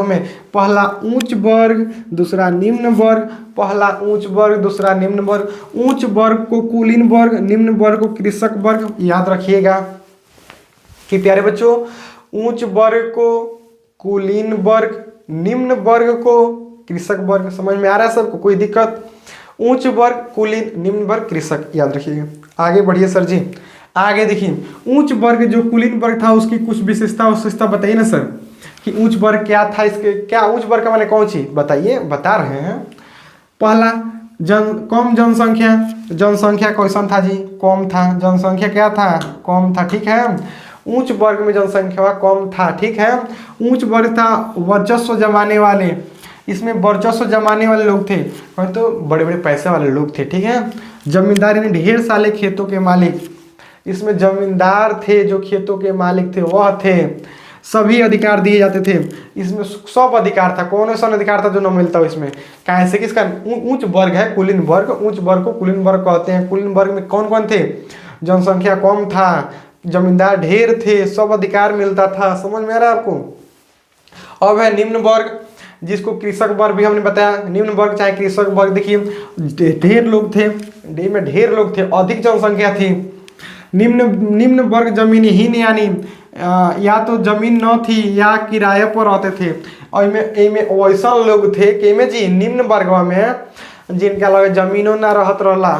में। पहला उच्च वर्ग, दूसरा निम्न वर्ग, पहला उच्च वर्ग, दूसरा निम्न वर्ग। उच्च वर्ग को कुलीन वर्ग, निम्न वर्ग को कृषक वर्ग। याद रखिएगा कि प्यारे बच्चों, उच्च वर्ग को कुलीन वर्ग, निम्न वर्ग को कृषक वर्ग। समझ में आ रहा है सबको, कोई दिक्कत? उच्च वर्ग कुलीन, निम्न वर्ग कृषक, याद रखिएगा। आगे बढ़िए सर जी, आगे देखिए। उच्च वर्ग जो कुलीन वर्ग था उसकी कुछ विशेषता बताइए ना सर, कि उच्च वर्ग क्या था, इसके क्या उच्च वर्ग का माने कौन चीज बताइए, बता रहे हैं। पहला कम जनसंख्या कैसन था जी, कम था, जनसंख्या क्या था, कम था, ठीक है। उच्च वर्ग में जनसंख्या कम था, ठीक है। उच्च वर्ग था वर्चस्व जमाने वाले, इसमें वर्चस्व जमाने वाले लोग थे, तो बड़े बड़े पैसे वाले लोग थे, ठीक है। जमींदार यानी ढेर सारे खेतों के मालिक, इसमें जमींदार थे जो खेतों के मालिक थे वह थे। सभी अधिकार दिए जाते थे, इसमें सब अधिकार था, कौन सा अधिकार था जो न मिलता हो इसमें, कैसे किसका उच्च वर्ग है कुलीन वर्ग, उच्च वर्ग को कुलीन वर्ग कहते हैं। कुलीन वर्ग में कौन कौन थे, जनसंख्या कम था, जमींदार ढेर थे, सब अधिकार मिलता था, समझ में आ रहा है आपको। अब है निम्न वर्ग, जिसको कृषक वर्ग भी हमने बताया। निम्न वर्ग चाहे कृषक वर्ग, देखिए ढेर लोग थे, ढेर लोग थे, अधिक जनसंख्या थी, निम्न निम्न वर्ग जमीनहीन यानी या तो जमीन न थी या किराए पर रहते थे। और इमे वैसा लोग थे कि इमे जी निम्न वर्ग में जिनका लगे जमीनों ना रहत रहला,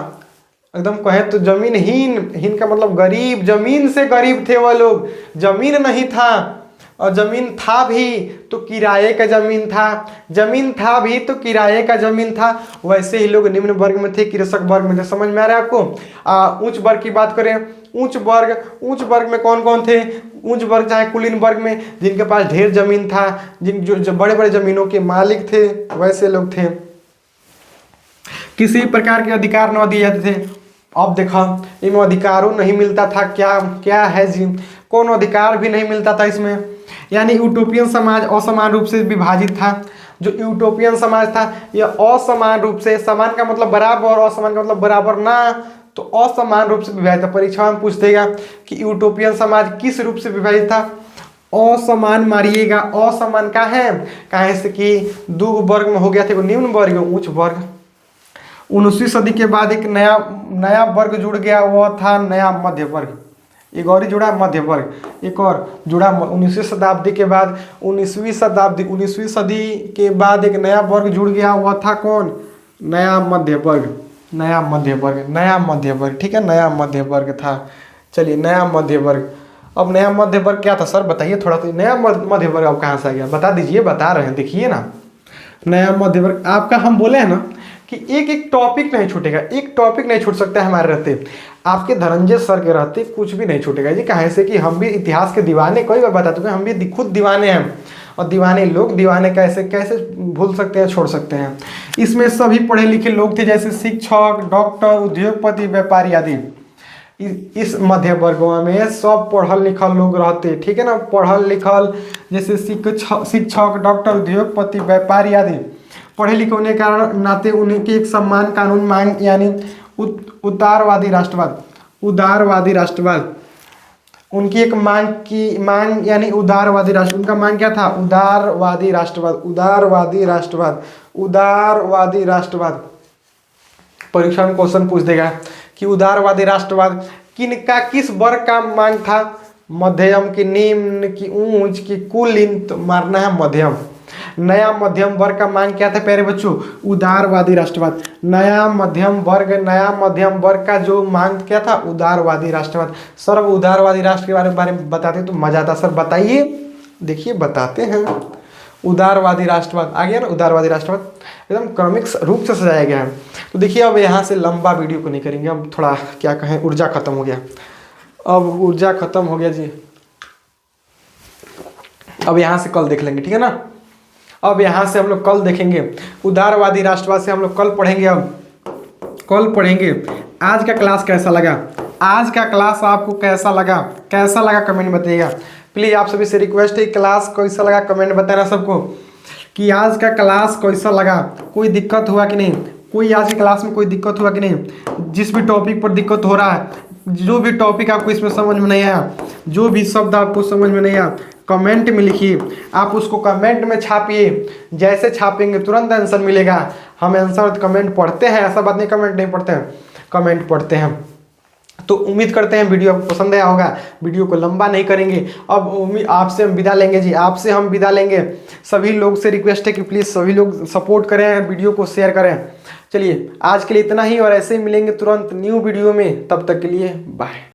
एकदम कहे तो जमीनहीन, हीन का मतलब गरीब, जमीन से गरीब थे वह लोग। जमीन नहीं था और जमीन था भी तो किराए का जमीन था, जमीन था भी तो किराए का जमीन था। वैसे ही लोग निम्न वर्ग में थे, कृषक वर्ग में थे। समझ में आ रहा है आपको? उच्च वर्ग की बात करें, उच्च वर्ग में कौन कौन थे? उच्च वर्ग चाहे कुलीन वर्ग में जिनके पास ढेर जमीन था, जिन जो बड़े बड़े जमीनों के मालिक थे, वैसे लोग थे। किसी प्रकार के अधिकार न दिए जाते थे। अब देखा इनमें अधिकारों नहीं मिलता था। क्या क्या है जी? कौन अधिकार भी नहीं मिलता था इसमें। यानी यूटोपियन समाज असमान रूप से विभाजित था। जो यूटोपियन समाज था यह असमान रूप से, समान का मतलब बराबर और असमान का मतलब बराबर ना, तो असमान रूप से विभाजित था। परीक्षा में पूछ देगा कि यूटोपियन समाज किस रूप से विभाजित था। असमान मारिएगा, असमान का है कहे से कि दो वर्ग में हो गया था, निम्न वर्ग उच्च वर्ग। 19वीं सदी के बाद एक नया वर्ग जुड़ गया, वह था नया मध्य वर्ग। एक और ही जुड़ा मध्य वर्ग, एक और जुड़ा 19वीं शताब्दी के बाद। 19वीं सदी के बाद एक नया वर्ग जुड़ गया, वह था कौन? नया मध्य वर्ग। नया मध्य वर्ग, ठीक है, नया मध्य वर्ग था। चलिए नया मध्य वर्ग। अब नया मध्य वर्ग क्या था सर बताइए थोड़ा। तो नया मध्य वर्ग अब कहाँ से आ गया बता दीजिए। बता रहे हैं देखिए ना, नया मध्य वर्ग आपका, हम बोले हैं ना कि एक एक टॉपिक नहीं छूटेगा, एक टॉपिक नहीं छूट सकता है हमारे रहते। आपके धनंजय सर के रहते कुछ भी नहीं छूटेगा जी। कहे से कि हम भी इतिहास के दीवाने, कोई बार बता चुके, हम भी खुद दीवाने हैं। और दीवाने लोग दीवाने कैसे कैसे भूल सकते हैं, छोड़ सकते हैं। इसमें सभी पढ़े लिखे लोग थे, जैसे शिक्षक, डॉक्टर, उद्योगपति, व्यापारी आदि। इस मध्य वर्ग में सब पढ़ल लिखल लोग रहते, ठीक है ना। पढ़ल लिखल जैसे शिक्षक, डॉक्टर, उद्योगपति, व्यापारी आदि पढ़े लिखे होने के कारण नाते उनके एक सम्मान कानून मांग यानी उदारवादी राष्ट्रवाद उनकी एक मांग यानी उदारवादी राष्ट्र। उनका मांग क्या था? उदारवादी राष्ट्रवाद। परीक्षा में क्वेश्चन पूछ देगा कि उदारवादी राष्ट्रवाद किस वर्ग का मांग था? मध्यम की निम्न की उच्च की कुलीन? तो मारना है मध्यम। नया मध्यम वर्ग का मांग क्या था प्यारे बच्चों? उदारवादी राष्ट्रवाद। नया मध्यम वर्ग का जो मांग क्या था? उदारवादी राष्ट्रवाद। सर अब उदारवादी राष्ट्र के बारे में बताते तो मजा आता। सर बताइए, देखिए बताते हैं। उदारवादी राष्ट्रवाद आ गया ना, उदारवादी राष्ट्रवाद एकदम क्रमिक रूप से सजाया गया है। तो देखिए अब यहाँ से लंबा वीडियो को नहीं करेंगे, अब थोड़ा क्या कहें, ऊर्जा खत्म हो गया। अब ऊर्जा खत्म हो गया जी। अब यहाँ से कल देख लेंगे, ठीक है ना। अब यहाँ से हम लोग कल देखेंगे उदारवादी राष्ट्रवाद से हम लोग कल पढ़ेंगे। अब कल पढ़ेंगे। आज का क्लास कैसा लगा? आज का क्लास आपको कैसा लगा कमेंट बताइएगा प्लीज। आप सभी से रिक्वेस्ट है, क्लास कैसा लगा कमेंट बताना सबको कि आज का क्लास कैसा लगा। कोई दिक्कत हुआ कि नहीं? कोई आज की क्लास में कोई दिक्कत हुआ कि नहीं? जिस भी टॉपिक पर दिक्कत हो रहा है, जो भी टॉपिक आपको इसमें समझ में नहीं आया, जो भी शब्द आपको समझ में नहीं आया, कमेंट में लिखिए। आप उसको कमेंट में छापिए, जैसे छापेंगे तुरंत आंसर मिलेगा। हम आंसर कमेंट पढ़ते हैं, ऐसा बात नहीं कमेंट नहीं पढ़ते हैं, कमेंट पढ़ते हैं। तो उम्मीद करते हैं वीडियो आपको पसंद आया होगा। वीडियो को लंबा नहीं करेंगे। अब आपसे हम विदा लेंगे जी, आपसे हम विदा लेंगे। सभी लोग से रिक्वेस्ट है कि प्लीज़ सभी लोग सपोर्ट करें, वीडियो को शेयर करें। चलिए आज के लिए इतना ही, और ऐसे ही मिलेंगे तुरंत न्यू वीडियो में। तब तक के लिए बाय।